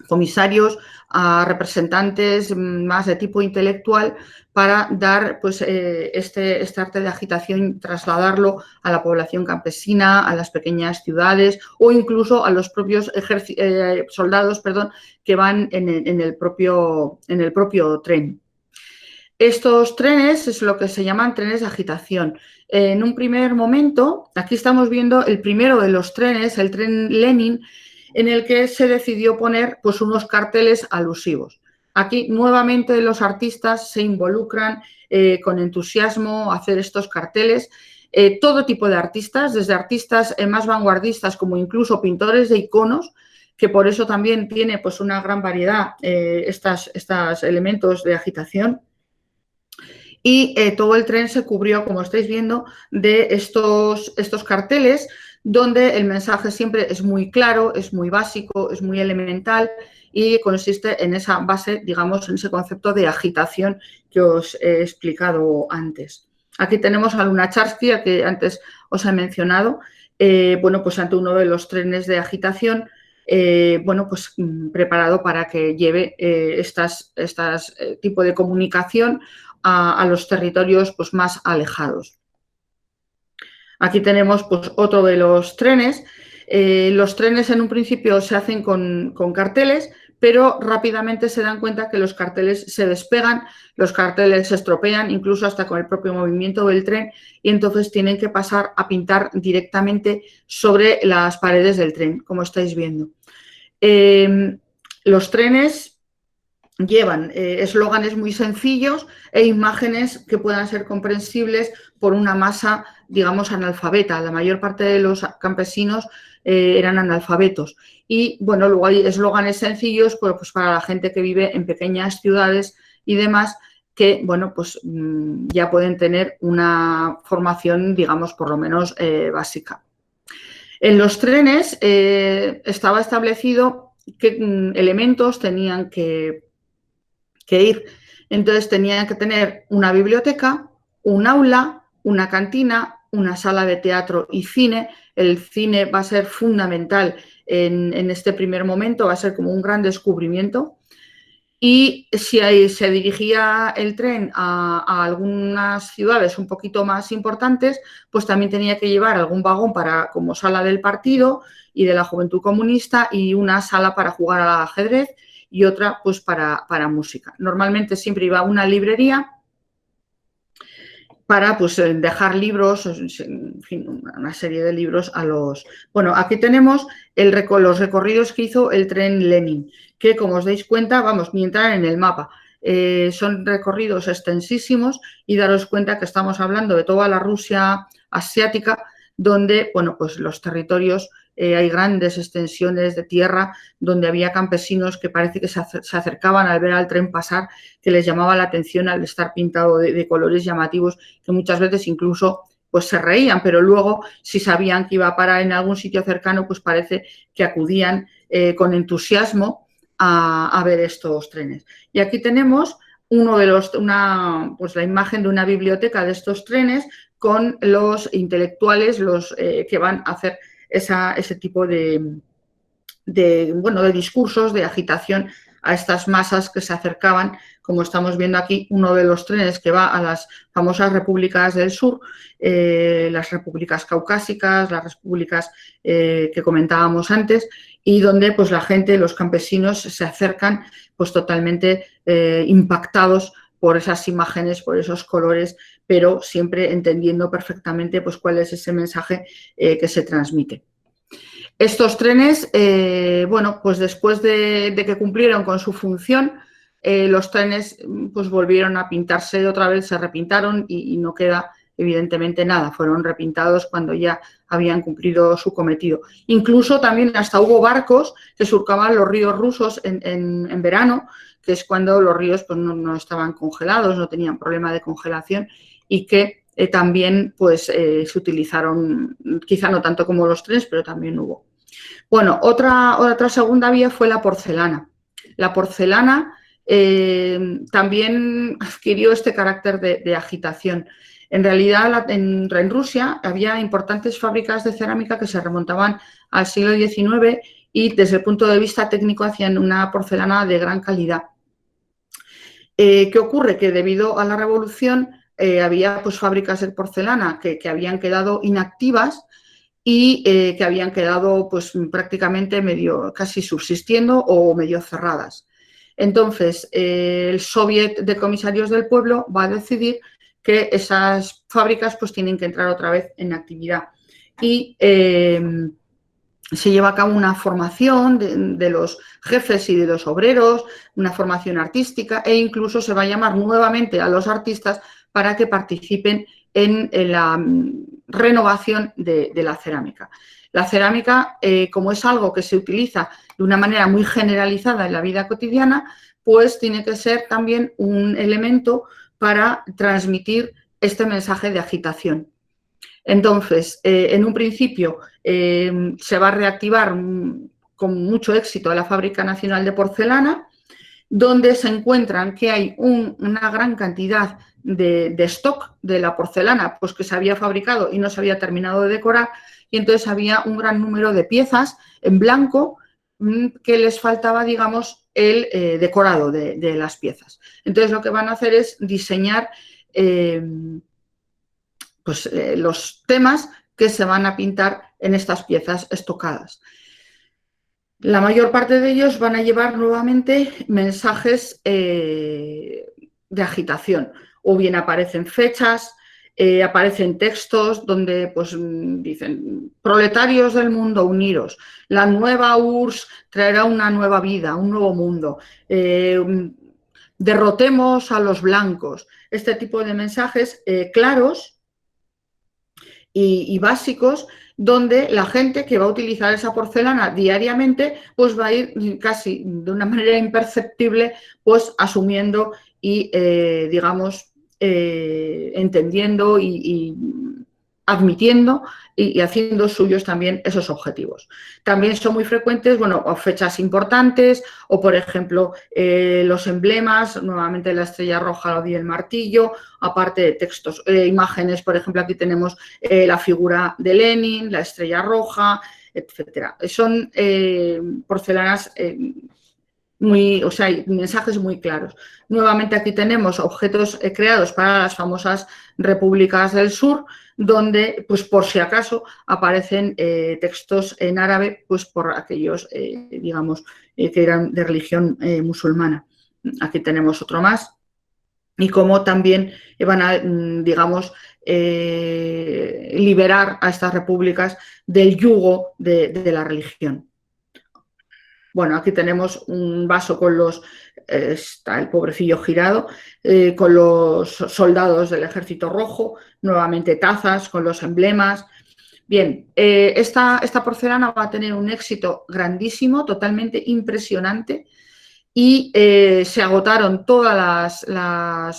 comisarios, a representantes más de tipo intelectual para dar pues, este arte de agitación, trasladarlo a la población campesina, a las pequeñas ciudades o incluso a los propios soldados que van en el propio tren. Estos trenes es lo que se llaman trenes de agitación. En un primer momento, aquí estamos viendo el primero de los trenes, el tren Lenin. en el que se decidió poner pues unos carteles alusivos. Aquí nuevamente los artistas se involucran con entusiasmo a hacer estos carteles. Todo tipo de artistas, desde artistas más vanguardistas como incluso pintores de iconos, que por eso también tiene pues una gran variedad estos elementos de agitación. Y todo el tren se cubrió, como estáis viendo, de estos carteles, donde el mensaje siempre es muy claro, es muy básico, es muy elemental y consiste en esa base, digamos, en ese concepto de agitación que os he explicado antes. Aquí tenemos a Lunacharsky, a que antes os he mencionado, bueno, pues ante uno de los trenes de agitación, bueno, pues preparado para que lleve estas tipo de comunicación a los territorios pues, más alejados. Aquí tenemos pues, otro de los trenes. Los trenes en un principio se hacen con carteles, pero rápidamente se dan cuenta que los carteles se despegan, los carteles se estropean, incluso hasta con el propio movimiento del tren, y entonces tienen que pasar a pintar directamente sobre las paredes del tren, como estáis viendo. Los trenes llevan eslóganes muy sencillos e imágenes que puedan ser comprensibles por una masa, digamos, analfabeta. La mayor parte de los campesinos eran analfabetos. Y, bueno, luego hay eslóganes sencillos pues para la gente que vive en pequeñas ciudades y demás que, bueno, pues ya pueden tener una formación, digamos, por lo menos básica. En los trenes estaba establecido qué elementos tenían que ir. Entonces tenían que tener una biblioteca, un aula, una cantina, una sala de teatro y cine. El cine va a ser fundamental en este primer momento, va a ser como un gran descubrimiento. Y si se dirigía el tren a algunas ciudades un poquito más importantes, pues también tenía que llevar algún vagón como sala del partido y de la Juventud Comunista y una sala para jugar al ajedrez y otra pues para música. Normalmente siempre iba a una librería para pues dejar libros, en fin, una serie de libros a los... Bueno, aquí tenemos los recorridos que hizo el tren Lenin, que como os dais cuenta, vamos, ni entrar en el mapa. Son recorridos extensísimos y daros cuenta que estamos hablando de toda la Rusia asiática, donde, bueno, pues los territorios, hay grandes extensiones de tierra donde había campesinos que parece que se acercaban al ver al tren pasar, que les llamaba la atención al estar pintado de colores llamativos, que muchas veces incluso pues se reían, pero luego si sabían que iba a parar en algún sitio cercano, pues parece que acudían con entusiasmo a ver estos trenes. Y aquí tenemos pues la imagen de una biblioteca de estos trenes con los intelectuales, los que van a hacer ese tipo de discursos, de agitación a estas masas que se acercaban, como estamos viendo aquí, uno de los trenes que va a las famosas repúblicas del sur, las repúblicas caucásicas, las repúblicas que comentábamos antes, y donde pues la gente, los campesinos se acercan pues totalmente impactados por esas imágenes, por esos colores, pero siempre entendiendo perfectamente pues cuál es ese mensaje que se transmite. Estos trenes, bueno, pues después de que cumplieron con su función, los trenes pues volvieron a pintarse otra vez, se repintaron y no queda evidentemente nada. Fueron repintados cuando ya habían cumplido su cometido. Incluso también hasta hubo barcos que surcaban los ríos rusos en verano, que es cuando los ríos pues, no estaban congelados, no tenían problema de congelación y que también pues, se utilizaron, quizá no tanto como los trenes, pero también hubo. Bueno, otra segunda vía fue la porcelana. La porcelana también adquirió este carácter de agitación. En realidad, en Rusia había importantes fábricas de cerámica que se remontaban al siglo XIX y desde el punto de vista técnico hacían una porcelana de gran calidad. ¿Qué ocurre? Que debido a la revolución había pues, fábricas de porcelana que habían quedado inactivas y que habían quedado pues, prácticamente casi subsistiendo o medio cerradas. Entonces, el Soviet de Comisarios del Pueblo va a decidir que esas fábricas pues, tienen que entrar otra vez en actividad. Y se lleva a cabo una formación de los jefes y de los obreros, una formación artística, e incluso se va a llamar nuevamente a los artistas para que participen en la renovación de la cerámica. La cerámica, como es algo que se utiliza de una manera muy generalizada en la vida cotidiana, pues tiene que ser también un elemento para transmitir este mensaje de agitación. Entonces, en un principio se va a reactivar con mucho éxito la Fábrica Nacional de Porcelana, donde se encuentran que hay una gran cantidad de stock de la porcelana, pues que se había fabricado y no se había terminado de decorar, y entonces había un gran número de piezas en blanco que les faltaba, digamos, el decorado de las piezas. Entonces lo que van a hacer es diseñar los temas que se van a pintar en estas piezas estocadas. La mayor parte de ellos van a llevar nuevamente mensajes de agitación, o bien aparecen fechas, aparecen textos donde pues, dicen: proletarios del mundo, uniros, la nueva URSS traerá una nueva vida, un nuevo mundo, derrotemos a los blancos. Este tipo de mensajes claros y básicos, donde la gente que va a utilizar esa porcelana diariamente pues va a ir casi de una manera imperceptible pues asumiendo y digamos entendiendo y admitiendo y haciendo suyos también esos objetivos. También son muy frecuentes, bueno, fechas importantes o, por ejemplo, los emblemas, nuevamente la estrella roja y el martillo, aparte de textos, imágenes, por ejemplo, aquí tenemos la figura de Lenin, la estrella roja, etcétera. Son porcelanas mensajes muy claros. Nuevamente aquí tenemos objetos creados para las famosas repúblicas del sur, donde, pues por si acaso, aparecen textos en árabe, pues por aquellos, digamos, que eran de religión musulmana. Aquí tenemos otro más. Y cómo también van a, digamos, liberar a estas repúblicas del yugo de la religión. Bueno, aquí tenemos un vaso con está el pobrecillo girado, con los soldados del Ejército Rojo, nuevamente tazas con los emblemas. Bien, esta porcelana va a tener un éxito grandísimo, totalmente impresionante, y se agotaron todos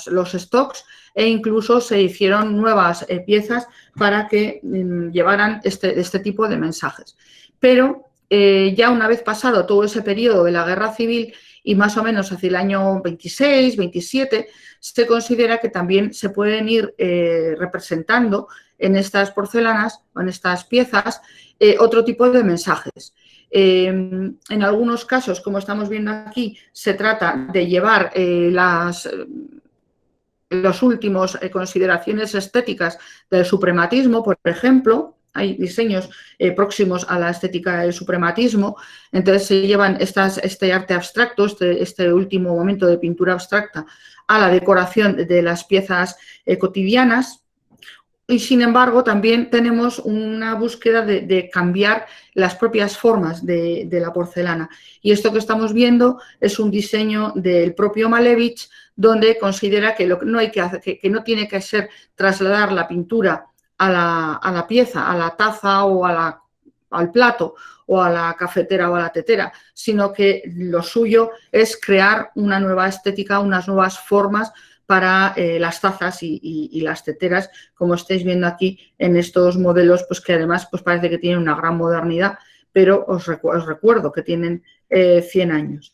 los stocks e incluso se hicieron nuevas piezas para que llevaran este tipo de mensajes. Pero ya una vez pasado todo ese periodo de la guerra civil y más o menos hacia el año 26, 27, se considera que también se pueden ir representando en estas porcelanas o en estas piezas otro tipo de mensajes. En algunos casos, como estamos viendo aquí, se trata de llevar las últimas consideraciones estéticas del suprematismo, por ejemplo. Hay diseños próximos a la estética del suprematismo, entonces se llevan este arte abstracto, este último momento de pintura abstracta, a la decoración de las piezas cotidianas. Y sin embargo, también tenemos una búsqueda de cambiar las propias formas de la porcelana. Y esto que estamos viendo es un diseño del propio Malevich, donde considera que no tiene que ser trasladar la pintura a la pieza, a la taza o al plato o a la cafetera o a la tetera, sino que lo suyo es crear una nueva estética, unas nuevas formas para las tazas y las teteras, como estáis viendo aquí en estos modelos, pues que además pues parece que tienen una gran modernidad, pero os recuerdo que tienen 100 años.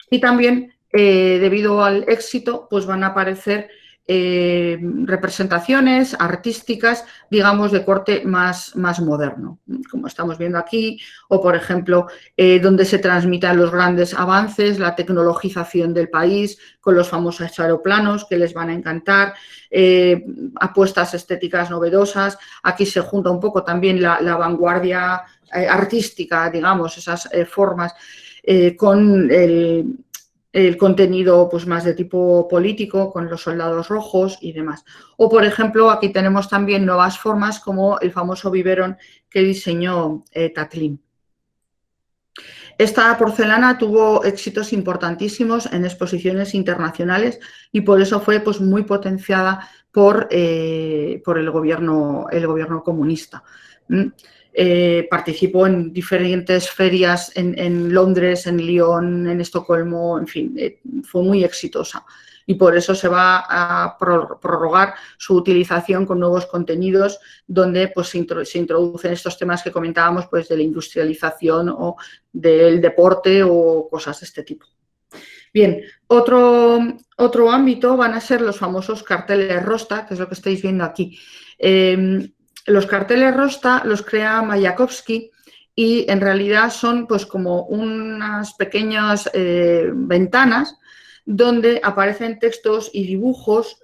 Y también, debido al éxito, pues van a aparecer representaciones artísticas, digamos, de corte más moderno, como estamos viendo aquí, o por ejemplo, donde se transmitan los grandes avances, la tecnologización del país, con los famosos aeroplanos que les van a encantar, apuestas estéticas novedosas. Aquí se junta un poco también la vanguardia artística, digamos, esas formas con el contenido pues, más de tipo político, con los soldados rojos y demás. O, por ejemplo, aquí tenemos también nuevas formas como el famoso biberón que diseñó Tatlin. Esta porcelana tuvo éxitos importantísimos en exposiciones internacionales y por eso fue pues, muy potenciada por el gobierno comunista. Participó en diferentes ferias en Londres, en Lyon, en Estocolmo, en fin, fue muy exitosa. Y por eso se va a prorrogar su utilización con nuevos contenidos donde pues, se introducen estos temas que comentábamos pues, de la industrialización o del deporte o cosas de este tipo. Bien, otro ámbito van a ser los famosos carteles Rosta, que es lo que estáis viendo aquí. Los carteles Rosta los crea Mayakovsky y en realidad son pues como unas pequeñas ventanas donde aparecen textos y dibujos.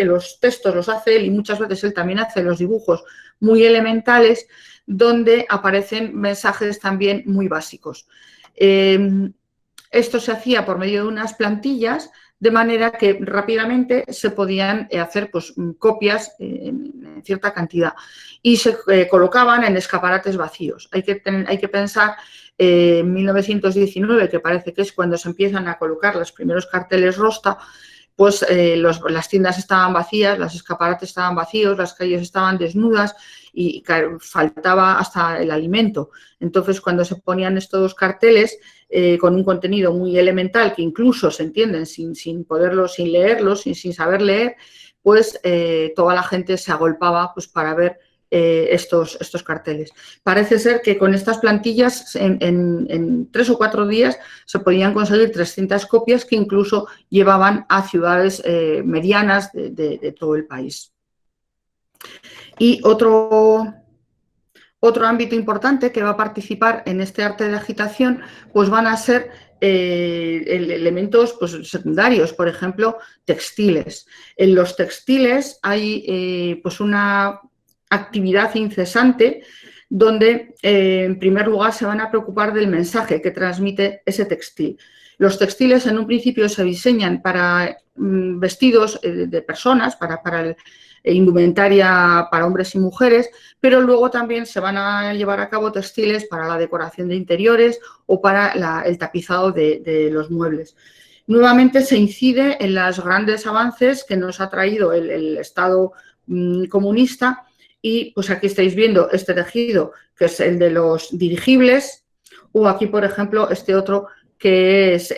Los textos los hace él y muchas veces él también hace los dibujos muy elementales, donde aparecen mensajes también muy básicos. Esto se hacía por medio de unas plantillas, de manera que rápidamente se podían hacer pues, copias en cierta cantidad y se colocaban en escaparates vacíos. Hay que pensar en 1919, que parece que es cuando se empiezan a colocar los primeros carteles Rosta, pues las tiendas estaban vacías, los escaparates estaban vacíos, las calles estaban desnudas y faltaba hasta el alimento. Entonces, cuando se ponían estos carteles con un contenido muy elemental, que incluso se entienden sin leerlos, sin saber leer, pues toda la gente se agolpaba pues, para ver estos carteles. Parece ser que con estas plantillas en 3 o 4 días se podían conseguir 300 copias que incluso llevaban a ciudades medianas de todo el país. Y otro ámbito importante que va a participar en este arte de agitación pues van a ser elementos pues, secundarios, por ejemplo, textiles. En los textiles hay pues una actividad incesante donde en primer lugar se van a preocupar del mensaje que transmite ese textil. Los textiles en un principio se diseñan para vestidos de personas, para indumentaria para hombres y mujeres, pero luego también se van a llevar a cabo textiles para la decoración de interiores o para el tapizado de los muebles. Nuevamente se incide en los grandes avances que nos ha traído el Estado comunista. Y pues aquí estáis viendo este tejido, que es el de los dirigibles, o aquí, por ejemplo, este otro que es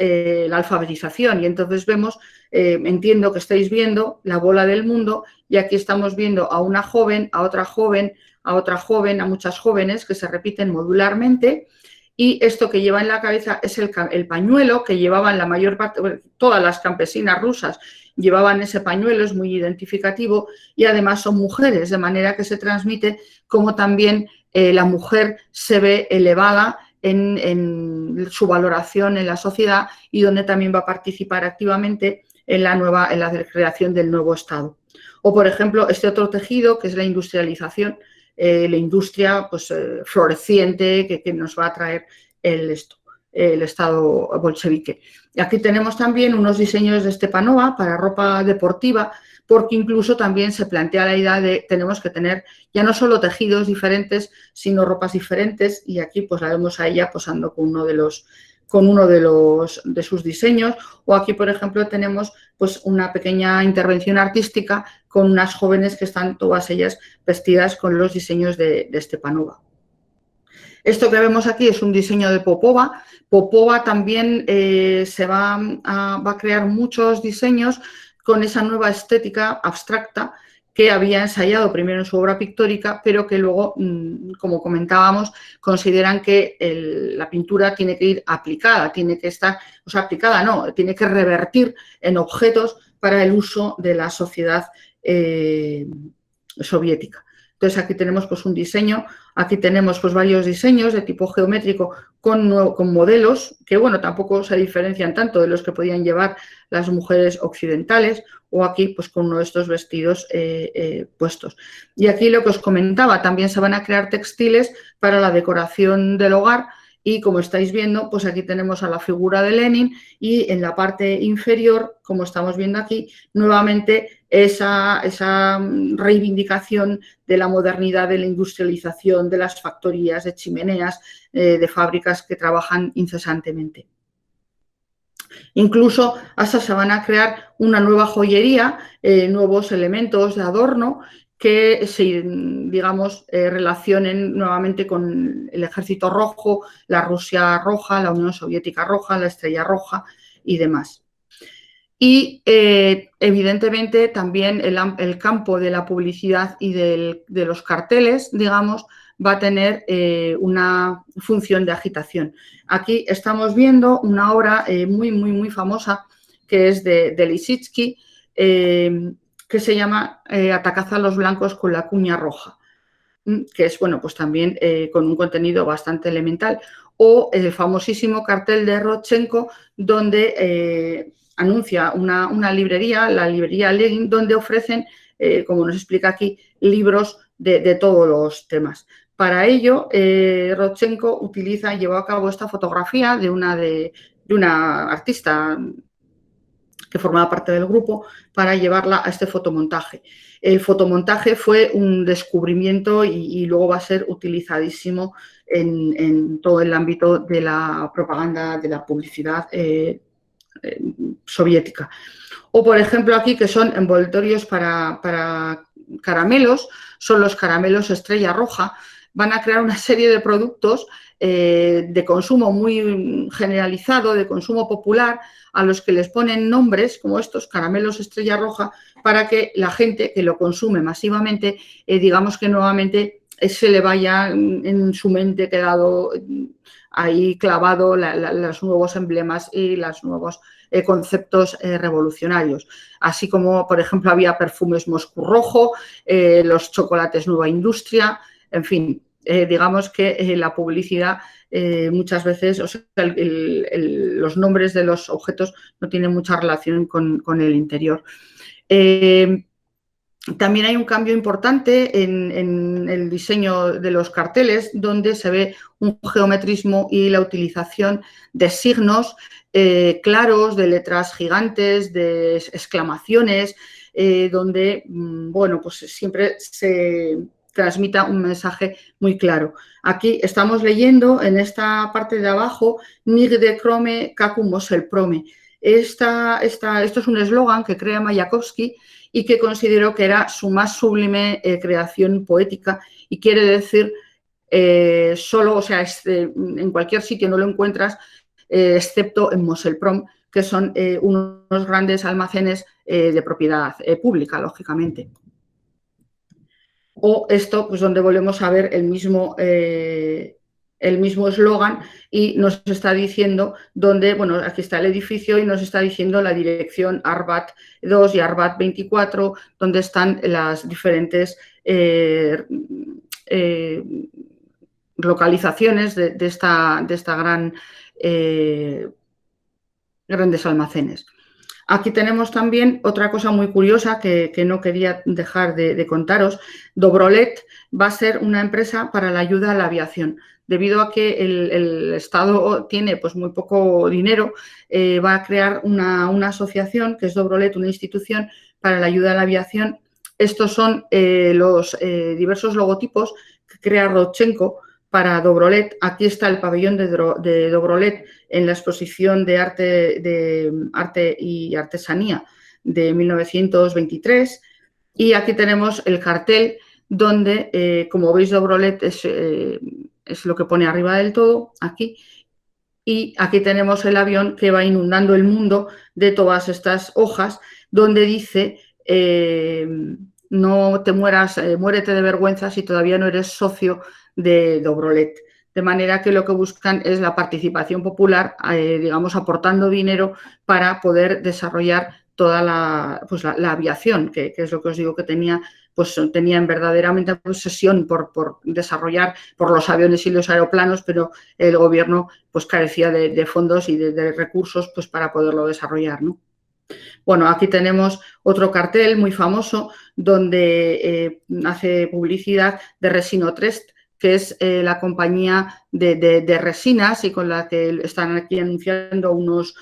la alfabetización. Y entonces vemos, entiendo que estáis viendo la bola del mundo y aquí estamos viendo a una joven, a otra joven, a otra joven, a muchas jóvenes que se repiten modularmente. Y esto que lleva en la cabeza es el pañuelo que llevaban la mayor parte, bueno, todas las campesinas rusas llevaban ese pañuelo, es muy identificativo y además son mujeres, de manera que se transmite como también la mujer se ve elevada en su valoración en la sociedad y donde también va a participar activamente en la creación del nuevo Estado. O, por ejemplo, este otro tejido que es la industrialización, la industria pues, floreciente que nos va a traer el Estado bolchevique. Y aquí tenemos también unos diseños de Stepanova para ropa deportiva, porque incluso también se plantea la idea de tenemos que tener ya no solo tejidos diferentes, sino ropas diferentes. Y aquí pues la vemos a ella posando con uno de sus diseños. O aquí, por ejemplo, tenemos pues una pequeña intervención artística con unas jóvenes que están todas ellas vestidas con los diseños de Stepanova. Esto que vemos aquí es un diseño de Popova. Popova también se va a crear muchos diseños con esa nueva estética abstracta que había ensayado primero en su obra pictórica, pero que luego, como comentábamos, consideran que la pintura tiene que ir aplicada, tiene que estar, o sea, aplicada no, tiene que revertir en objetos para el uso de la sociedad soviética. Entonces aquí tenemos pues un diseño, aquí tenemos pues varios diseños de tipo geométrico con modelos que bueno, tampoco se diferencian tanto de los que podían llevar las mujeres occidentales o aquí pues con uno de estos vestidos puestos. Y aquí lo que os comentaba, también se van a crear textiles para la decoración del hogar y como estáis viendo, pues aquí tenemos a la figura de Lenin y en la parte inferior, como estamos viendo aquí, nuevamente esa reivindicación de la modernidad, de la industrialización, de las factorías, de chimeneas, de fábricas que trabajan incesantemente. Incluso hasta se van a crear una nueva joyería, nuevos elementos de adorno que se, digamos, relacionen nuevamente con el Ejército Rojo, la Rusia Roja, la Unión Soviética Roja, la Estrella Roja y demás. Y evidentemente también el campo de la publicidad y de los carteles, digamos, va a tener una función de agitación. Aquí estamos viendo una obra muy famosa que es de Lisitsky, que se llama Atacad a los blancos con la cuña roja, que es, bueno, pues también con un contenido bastante elemental. O el famosísimo cartel de Rodchenko, donde anuncia una librería, la librería Lenin, donde ofrecen, como nos explica aquí, libros de todos los temas. Para ello, Rodchenko llevó a cabo esta fotografía de una artista que formaba parte del grupo para llevarla a este fotomontaje. El fotomontaje fue un descubrimiento y luego va a ser utilizadísimo en todo el ámbito de la propaganda, de la publicidad soviética. O, por ejemplo, aquí que son envoltorios para caramelos, son los caramelos Estrella Roja. Van a crear una serie de productos de consumo muy generalizado, de consumo popular, a los que les ponen nombres como estos, caramelos Estrella Roja, para que la gente que lo consume masivamente, digamos que nuevamente se le vaya en su mente quedado ahí clavado los nuevos emblemas y los nuevos conceptos revolucionarios. Así como, por ejemplo, había perfumes Moscú Rojo, los chocolates Nueva Industria, en fin, digamos que la publicidad muchas veces, o sea, los nombres de los objetos no tienen mucha relación con el interior. También hay un cambio importante en el diseño de los carteles, donde se ve un geometrismo y la utilización de signos claros, de letras gigantes, de exclamaciones, donde, bueno, pues siempre se transmita un mensaje muy claro. Aquí estamos leyendo en esta parte de abajo, Nigde Krome Kaku Mosel Prome. Esto es un eslogan que crea Mayakovsky y que considero que era su más sublime creación poética, y quiere decir solo, o sea, en cualquier sitio no lo encuentras, excepto en Moselprom, que son unos grandes almacenes de propiedad pública, lógicamente. O esto, pues donde volvemos a ver el mismo eslogan y nos está diciendo dónde, bueno, aquí está el edificio y nos está diciendo la dirección Arbat 2 y Arbat 24, donde están las diferentes localizaciones de esta grandes almacenes. Aquí tenemos también otra cosa muy curiosa que no quería dejar de contaros. Dobrolet va a ser una empresa para la ayuda a la aviación. Debido a que el Estado tiene pues muy poco dinero, va a crear una asociación que es Dobrolet, una institución para la ayuda a la aviación. Estos son los diversos logotipos que crea Rodchenko para Dobrolet. Aquí está el pabellón de Dobrolet en la exposición de arte y artesanía de 1923. Y aquí tenemos el cartel donde, como veis, Dobrolet es lo que pone arriba del todo, aquí. Y aquí tenemos el avión que va inundando el mundo de todas estas hojas, donde dice, no te mueras, muérete de vergüenza si todavía no eres socio de Dobrolet. De manera que lo que buscan es la participación popular, digamos, aportando dinero para poder desarrollar toda la aviación, que es lo que os digo que tenían verdaderamente obsesión por desarrollar por los aviones y los aeroplanos, pero el gobierno pues carecía de fondos y de recursos pues para poderlo desarrollar, ¿no? Bueno, aquí tenemos otro cartel muy famoso donde hace publicidad de Resinotrest, que es la compañía de resinas y con la que están aquí anunciando unos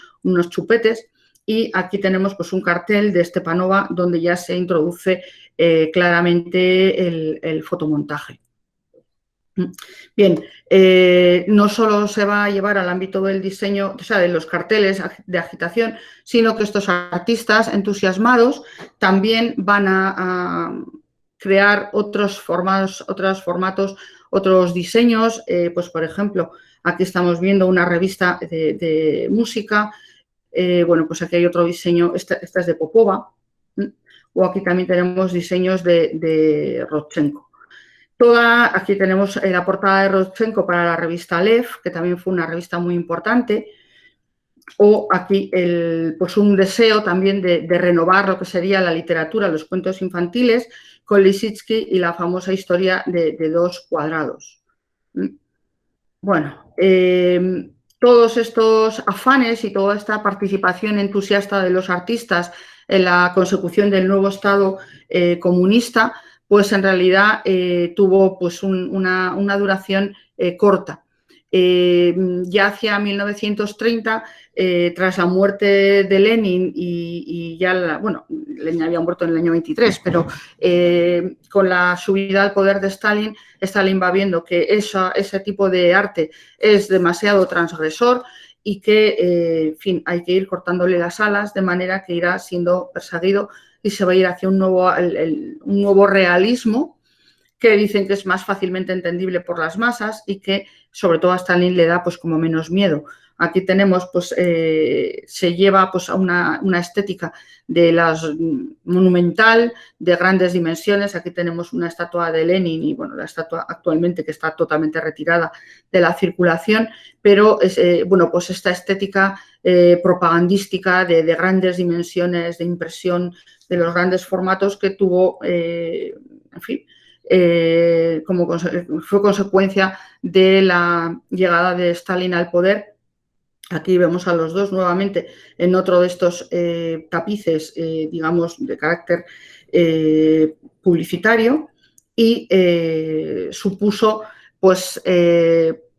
chupetes. y aquí tenemos pues un cartel de Stepanova donde ya se introduce claramente el fotomontaje. Bien, no solo se va a llevar al ámbito del diseño, o sea, de los carteles de agitación, sino que estos artistas entusiasmados también van a crear otros formatos, otros diseños. Pues, por ejemplo, aquí estamos viendo una revista de música. Bueno, pues aquí hay otro diseño, esta es de Popova, o aquí también tenemos diseños de Rodchenko. Aquí tenemos la portada de Rodchenko para la revista Lev, que también fue una revista muy importante, o aquí pues un deseo también de renovar lo que sería la literatura, los cuentos infantiles, con Lisinsky y la famosa historia de dos cuadrados. Bueno, todos estos afanes y toda esta participación entusiasta de los artistas en la consecución del nuevo Estado comunista, pues en realidad tuvo pues una duración corta. Ya hacia 1930, tras la muerte de Lenin y ya, bueno, Lenin había muerto en el año 23, pero con la subida al poder de Stalin, Stalin va viendo que ese tipo de arte es demasiado transgresor y que, en fin, hay que ir cortándole las alas de manera que irá siendo perseguido y se va a ir hacia un nuevo realismo que dicen que es más fácilmente entendible por las masas y que sobre todo a Stalin le da pues como menos miedo. Aquí tenemos, pues, se lleva pues a una estética de las monumental, de grandes dimensiones. Aquí tenemos una estatua de Lenin y, bueno, la estatua actualmente que está totalmente retirada de la circulación, pero bueno, pues esta estética propagandística de grandes dimensiones, de impresión, de los grandes formatos que tuvo, en fin, fue consecuencia de la llegada de Stalin al poder. Aquí vemos a los dos nuevamente en otro de estos tapices, digamos, de carácter publicitario y supuso pues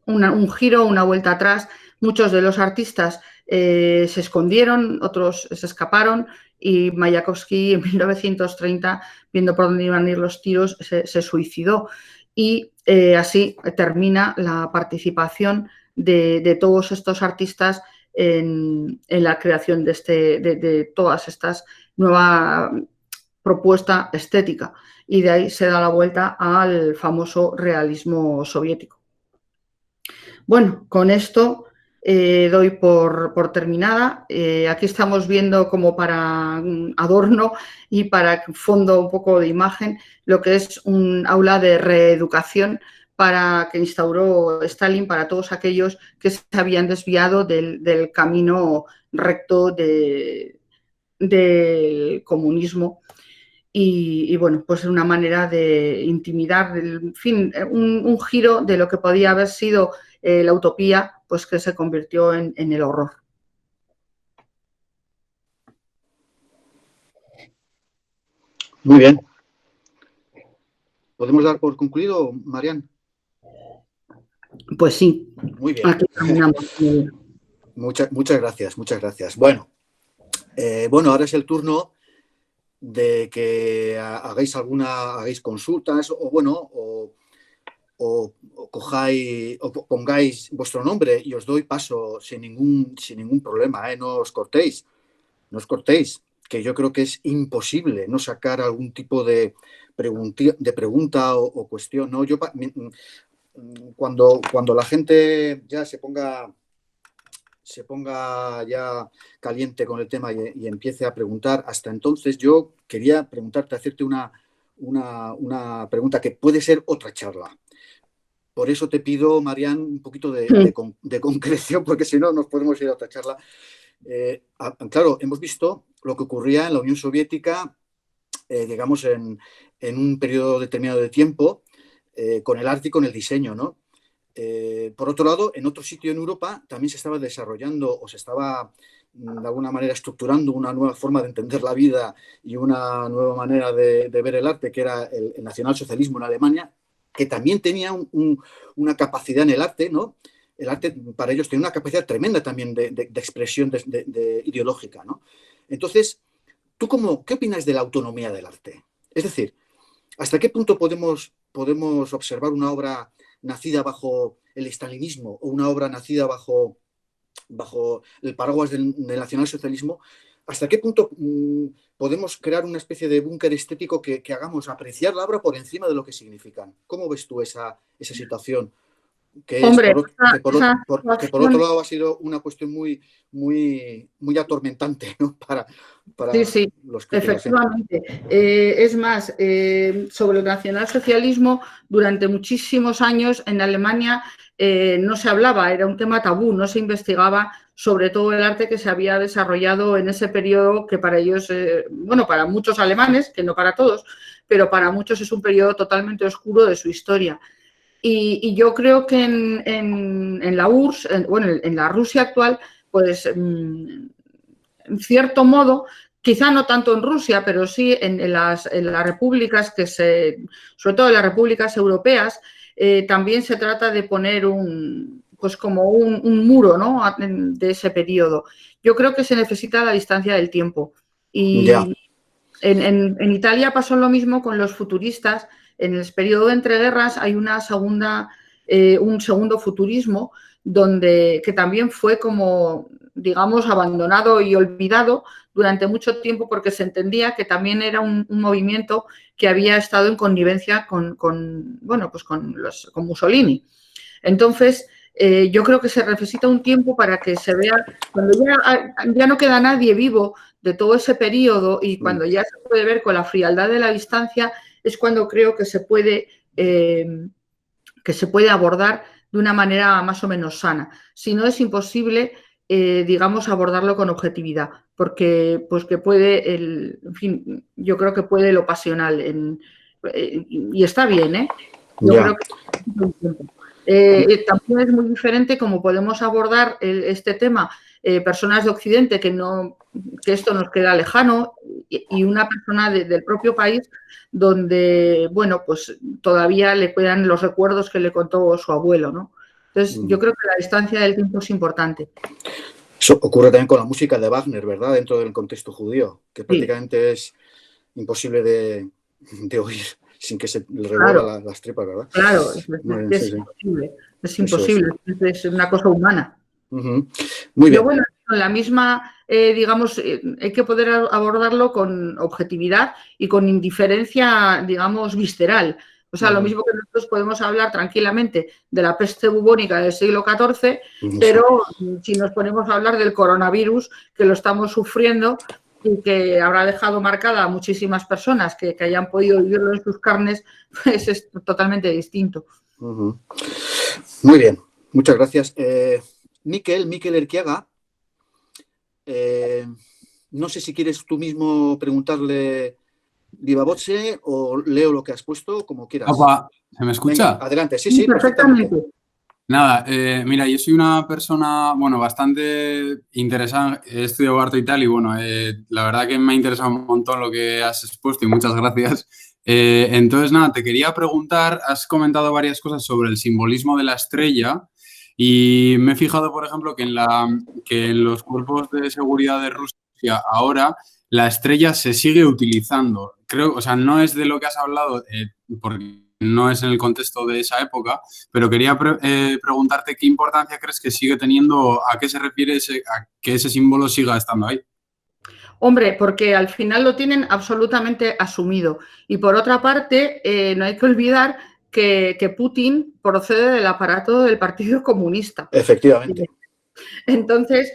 un giro, una vuelta atrás. Muchos de los artistas se escondieron, otros se escaparon y Mayakovsky en 1930, viendo por dónde iban a ir los tiros, se suicidó. Y así termina la participación de todos estos artistas en la creación de todas estas nuevas propuesta estética. Y de ahí se da la vuelta al famoso realismo soviético. Bueno, con esto doy por terminada. Aquí estamos viendo como para adorno y para fondo un poco de imagen lo que es un aula de reeducación que instauró Stalin para todos aquellos que se habían desviado del camino recto del comunismo. Y bueno, pues una manera de intimidar, en fin, un giro de lo que podía haber sido la utopía, pues que se convirtió en el horror. Muy bien. ¿Podemos dar por concluido, Marian? Pues sí. Muy bien. Aquí terminamos. Muchas gracias, muchas gracias. Bueno, ahora es el turno de que hagáis consultas o pongáis vuestro nombre y os doy paso sin ningún problema, no os cortéis, que yo creo que es imposible no sacar algún tipo de pregunta o cuestión, ¿no? Yo cuando la gente ya se ponga ya caliente con el tema y empiece a preguntar, hasta entonces yo quería hacerte una pregunta que puede ser otra charla. Por eso te pido, Marian, un poquito de concreción, porque si no nos podemos ir a otra charla. Claro, hemos visto lo que ocurría en la Unión Soviética, digamos, en un periodo determinado de tiempo, con el arte y con el diseño, ¿no? Por otro lado, en otro sitio en Europa también se estaba desarrollando o se estaba de alguna manera estructurando una nueva forma de entender la vida y una nueva manera de ver el arte, que era el nacionalsocialismo en Alemania, que también tenía una capacidad en el arte, ¿no? el arte para ellos tiene una capacidad tremenda también de expresión ideológica, ¿no? Entonces, ¿tú qué opinas de la autonomía del arte? Es decir, ¿hasta qué punto podemos observar una obra nacida bajo el estalinismo o una obra nacida bajo el paraguas del nacionalsocialismo? ¿Hasta qué punto podemos crear una especie de búnker estético que hagamos apreciar la obra por encima de lo que significan? ¿Cómo ves tú esa situación? Que, Hombre, que por otro lado ha sido una cuestión muy atormentante, ¿no? para sí, los críticos. efectivamente. Es más, sobre el nacionalsocialismo, durante muchísimos años en Alemania no se hablaba, era un tema tabú, no se investigaba sobre todo el arte que se había desarrollado en ese periodo que para ellos, bueno, para muchos alemanes, que no para todos, pero para muchos es un periodo totalmente oscuro de su historia. Y yo creo que en la URSS, en la Rusia actual, pues en cierto modo, quizá no tanto en Rusia, pero sí en las repúblicas sobre todo en las repúblicas europeas, también se trata de poner pues como un muro, ¿no? De ese periodo. Yo creo que se necesita la distancia del tiempo. Y en Italia pasó lo mismo con los futuristas. En el periodo de entreguerras hay un segundo futurismo que también fue como, digamos, abandonado y olvidado durante mucho tiempo porque se entendía que también era un movimiento que había estado en connivencia con Mussolini. Entonces, yo creo que se necesita un tiempo para que se vea, cuando ya no queda nadie vivo de todo ese periodo y cuando ya se puede ver con la frialdad de la distancia, es cuando creo que se puede abordar de una manera más o menos sana. Si no, es imposible, digamos, abordarlo con objetividad, porque pues que puede, en fin, yo creo que puede lo pasional, y está bien, ¿eh? Yo creo que también es muy diferente cómo podemos abordar este tema personas de Occidente que esto nos queda lejano y una persona del propio país donde, bueno, pues todavía le quedan los recuerdos que le contó su abuelo, ¿no? Entonces, yo creo que la distancia del tiempo es importante. Eso ocurre también con la música de Wagner, ¿verdad? Dentro del contexto judío, que prácticamente es imposible de oír sin que se le revuelvan las tripas, ¿verdad? Claro, es imposible. Es imposible, es una cosa humana. Muy bien. Pero bueno, la misma, digamos, hay que poder abordarlo con objetividad y con indiferencia, digamos, visceral. O sea, lo mismo que nosotros podemos hablar tranquilamente de la peste bubónica del siglo XIV, pero si nos ponemos a hablar del coronavirus, que lo estamos sufriendo y que habrá dejado marcada a muchísimas personas que hayan podido vivirlo en sus carnes, pues es totalmente distinto. Muy bien, muchas gracias. Miquel Erquiaga, no sé si quieres tú mismo preguntarle viva voce o leo lo que has puesto, como quieras. Opa, ¿se me escucha? Venga, adelante, sí, perfectamente. Nada, mira, yo soy una persona, bueno, bastante interesada, he estudiado arte y tal, y bueno, la verdad que me ha interesado un montón lo que has expuesto y muchas gracias. Entonces, nada, te quería preguntar, has comentado varias cosas sobre el simbolismo de la estrella y me he fijado, por ejemplo, que en los cuerpos de seguridad de Rusia ahora la estrella se sigue utilizando. Creo, o sea, no es de lo que has hablado, porque no es en el contexto de esa época, pero quería preguntarte qué importancia crees que sigue teniendo, a qué se refiere a que ese símbolo siga estando ahí. Hombre, porque al final lo tienen absolutamente asumido. Y por otra parte, no hay que olvidar que Putin procede del aparato del Partido Comunista. Efectivamente. Entonces,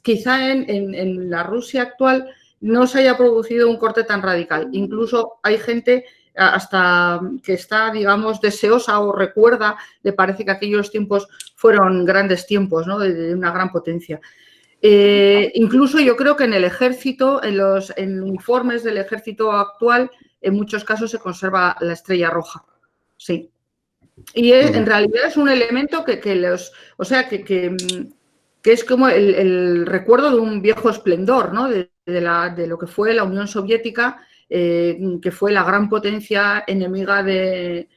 quizá en la Rusia actual no se haya producido un corte tan radical. Incluso hay gente hasta que está, digamos, deseosa o recuerda, le parece que aquellos tiempos fueron grandes tiempos, ¿no? De una gran potencia. Incluso yo creo que en el ejército, en uniformes del ejército actual, en muchos casos se conserva la estrella roja. Sí. Y en realidad es un elemento que es como el recuerdo de un viejo esplendor, ¿no? De lo que fue la Unión Soviética, que fue la gran potencia enemiga de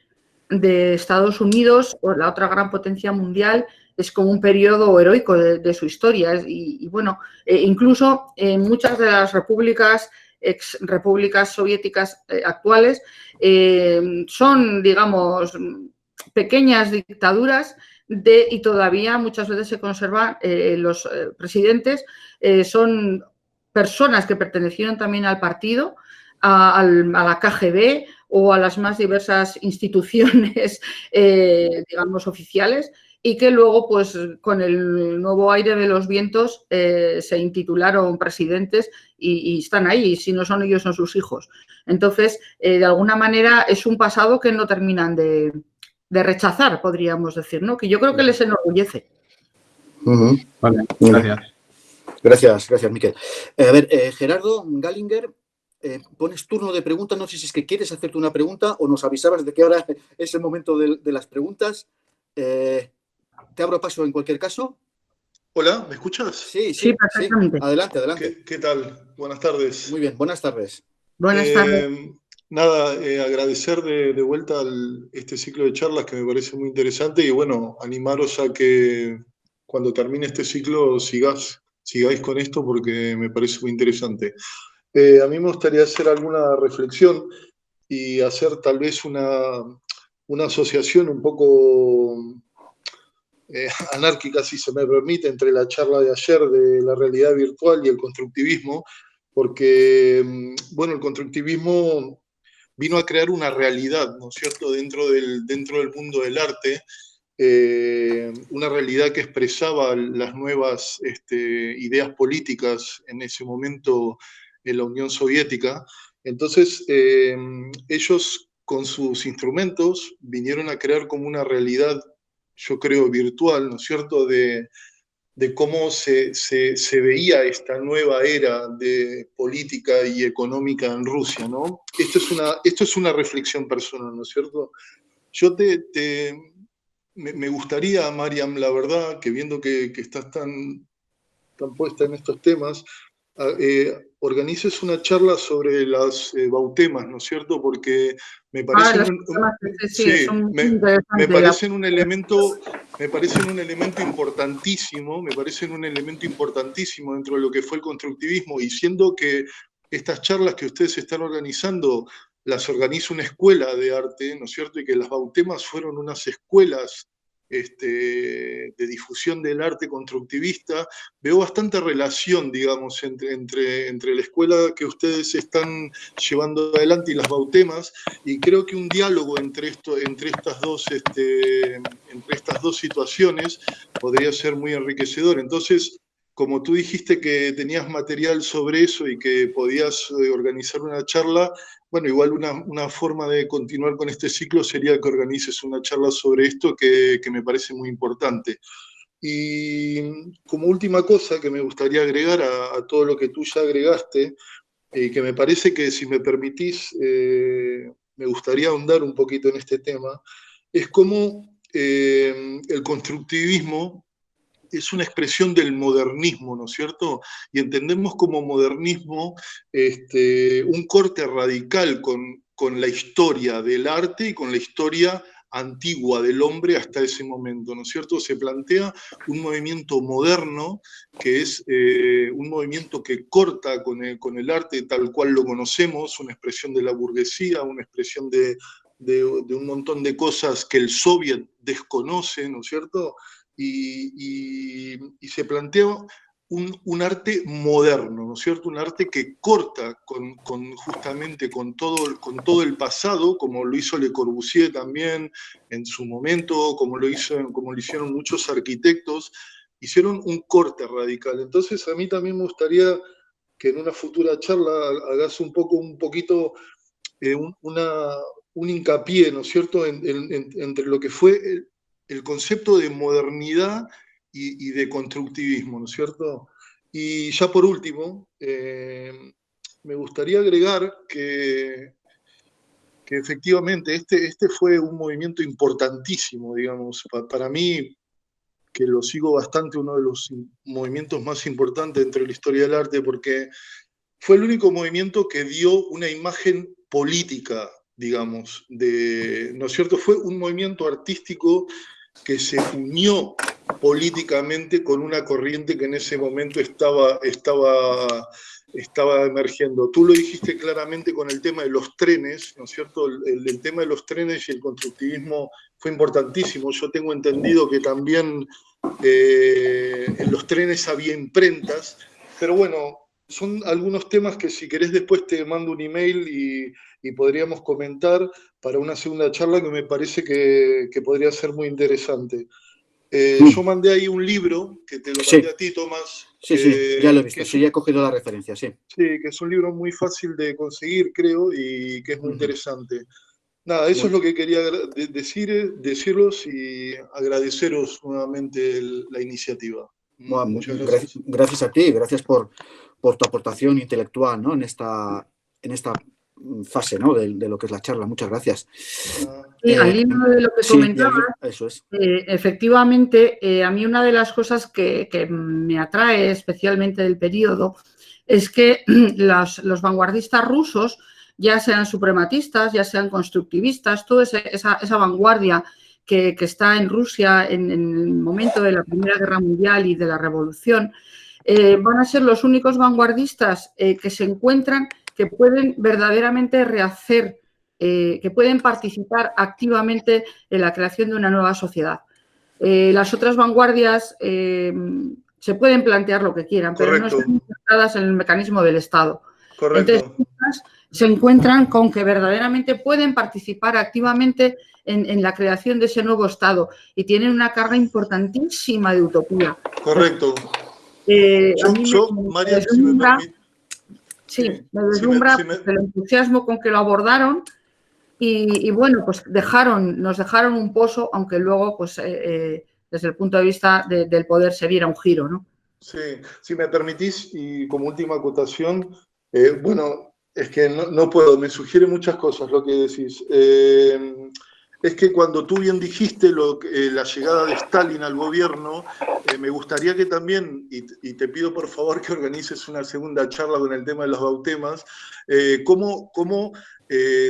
de Estados Unidos, o la otra gran potencia mundial, es como un periodo heroico de su historia. Y bueno, incluso en muchas de las ex-repúblicas soviéticas actuales son, digamos, pequeñas dictaduras y todavía muchas veces se conservan los presidentes, son personas que pertenecieron también al partido, a la KGB o a las más diversas instituciones, digamos, oficiales, y que luego, pues, con el nuevo aire de los vientos, se intitularon presidentes y están ahí, y si no son ellos, son sus hijos. Entonces, de alguna manera, es un pasado que no terminan de rechazar, podríamos decir, ¿no? Que yo creo que les enorgullece. Vale, gracias. Gracias, Miquel. A ver, Gerardo Gallinger, pones turno de preguntas. No sé si es que quieres hacerte una pregunta o nos avisabas de que ahora es el momento de las preguntas. Te abro paso en cualquier caso. Hola, ¿me escuchas? Sí, perfectamente. Sí. Adelante. ¿Qué tal? Buenas tardes. Muy bien, buenas tardes. Buenas tardes. Nada, agradecer de vuelta este ciclo de charlas que me parece muy interesante y bueno, animaros a que cuando termine este ciclo sigáis con esto porque me parece muy interesante. A mí me gustaría hacer alguna reflexión y hacer tal vez una asociación un poco anárquica, si se me permite, entre la charla de ayer de la realidad virtual y el constructivismo, porque, bueno, el constructivismo vino a crear una realidad, ¿no es cierto?, dentro del mundo del arte, una realidad que expresaba las nuevas ideas políticas en ese momento en la Unión Soviética. Entonces, ellos con sus instrumentos vinieron a crear como una realidad, yo creo, virtual, ¿no es cierto?, de cómo se veía esta nueva era de política y económica en Rusia, ¿no? Esto es una reflexión personal, ¿no es cierto? Yo me gustaría, Mariam, la verdad, que viendo que estás tan puesta en estos temas, organices una charla sobre las bautemas, ¿no es cierto? Porque me parecen un elemento importantísimo, dentro de lo que fue el constructivismo, y siendo que estas charlas que ustedes están organizando las organiza una escuela de arte, ¿no es cierto? Y que las bautemas fueron unas escuelas de difusión del arte constructivista, veo bastante relación, digamos, entre la escuela que ustedes están llevando adelante y las bautemas, y creo que un diálogo entre estas dos situaciones podría ser muy enriquecedor. Entonces, como tú dijiste que tenías material sobre eso y que podías organizar una charla, bueno, igual una forma de continuar con este ciclo sería que organices una charla sobre esto que me parece muy importante. Y como última cosa que me gustaría agregar a todo lo que tú ya agregaste, que me parece que, si me permitís, me gustaría ahondar un poquito en este tema, es cómo el constructivismo es una expresión del modernismo, ¿no es cierto? Y entendemos como modernismo un corte radical con la historia del arte y con la historia antigua del hombre hasta ese momento, ¿no es cierto? Se plantea un movimiento moderno que es un movimiento que corta con el arte tal cual lo conocemos, una expresión de la burguesía, una expresión de un montón de cosas que el soviet desconoce, ¿no es cierto? Y se plantea un arte moderno, ¿no es cierto? Un arte que corta justamente con todo el pasado, como lo hizo Le Corbusier también en su momento, como lo hicieron muchos arquitectos, hicieron un corte radical. Entonces a mí también me gustaría que en una futura charla hagas un poquito un hincapié, ¿no es cierto?, entre lo que fue el concepto de modernidad y de constructivismo, ¿no es cierto? Y ya por último, me gustaría agregar que efectivamente este fue un movimiento importantísimo, digamos, para mí, que lo sigo bastante, uno de los movimientos más importantes dentro de la historia del arte, porque fue el único movimiento que dio una imagen política digamos, ¿no es cierto? Fue un movimiento artístico que se unió políticamente con una corriente que en ese momento estaba emergiendo. Tú lo dijiste claramente con el tema de los trenes, ¿no es cierto? El tema de los trenes y el constructivismo fue importantísimo. Yo tengo entendido que también en los trenes había imprentas, pero bueno, son algunos temas que si querés después te mando un email y podríamos comentar para una segunda charla que me parece que podría ser muy interesante. Yo mandé ahí un libro, que te lo mandé a ti, Tomás. Sí, ya lo he visto, sí, ya he cogido la referencia, sí. Sí, que es un libro muy fácil de conseguir, creo, y que es muy interesante. Nada, eso es lo que quería decirlos y agradeceros nuevamente la iniciativa. Bueno, muchas gracias. Gracias a ti, gracias por tu aportación intelectual, ¿no? en esta fase, ¿no? de lo que es la charla. Muchas gracias. Sí, al hilo de lo que comentabas, eso es. Efectivamente, a mí una de las cosas que me atrae especialmente del periodo es que los vanguardistas rusos, ya sean suprematistas, ya sean constructivistas, toda esa vanguardia que está en Rusia en el momento de la Primera Guerra Mundial y de la Revolución, van a ser los únicos vanguardistas que se encuentran que pueden verdaderamente rehacer, que pueden participar activamente en la creación de una nueva sociedad. Las otras vanguardias se pueden plantear lo que quieran, pero no están interesadas en el mecanismo del Estado. Entonces, se encuentran con que verdaderamente pueden participar activamente en la creación de ese nuevo Estado y tienen una carga importantísima de utopía. Correcto. María, si me permite. Sí, me deslumbra el entusiasmo con que lo abordaron y bueno, pues nos dejaron un pozo, aunque luego, pues desde el punto de vista del poder se viera un giro, ¿no? Sí, si me permitís, y como última acotación, bueno, es que no puedo, me sugiere muchas cosas lo que decís. Es que cuando tú bien dijiste la llegada de Stalin al gobierno, me gustaría que también, y te pido por favor que organices una segunda charla con el tema de los bautemas, cómo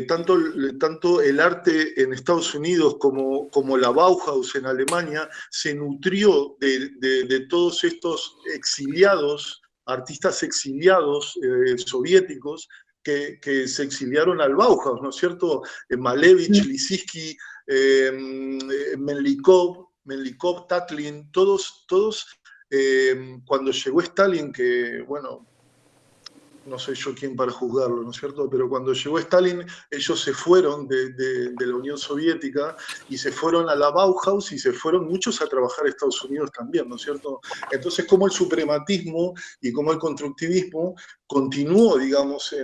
tanto el arte en Estados Unidos como la Bauhaus en Alemania se nutrió de todos estos exiliados, artistas exiliados soviéticos, que se exiliaron al Bauhaus, ¿no es cierto? Malevich, Lissitzky, Menlikov, Tatlin, todos cuando llegó Stalin, que bueno, no soy yo quien para juzgarlo, ¿no es cierto? Pero cuando llegó Stalin, ellos se fueron de la Unión Soviética y se fueron a la Bauhaus y se fueron muchos a trabajar a Estados Unidos también, ¿no es cierto? Entonces, como el suprematismo y como el constructivismo continuó, digamos,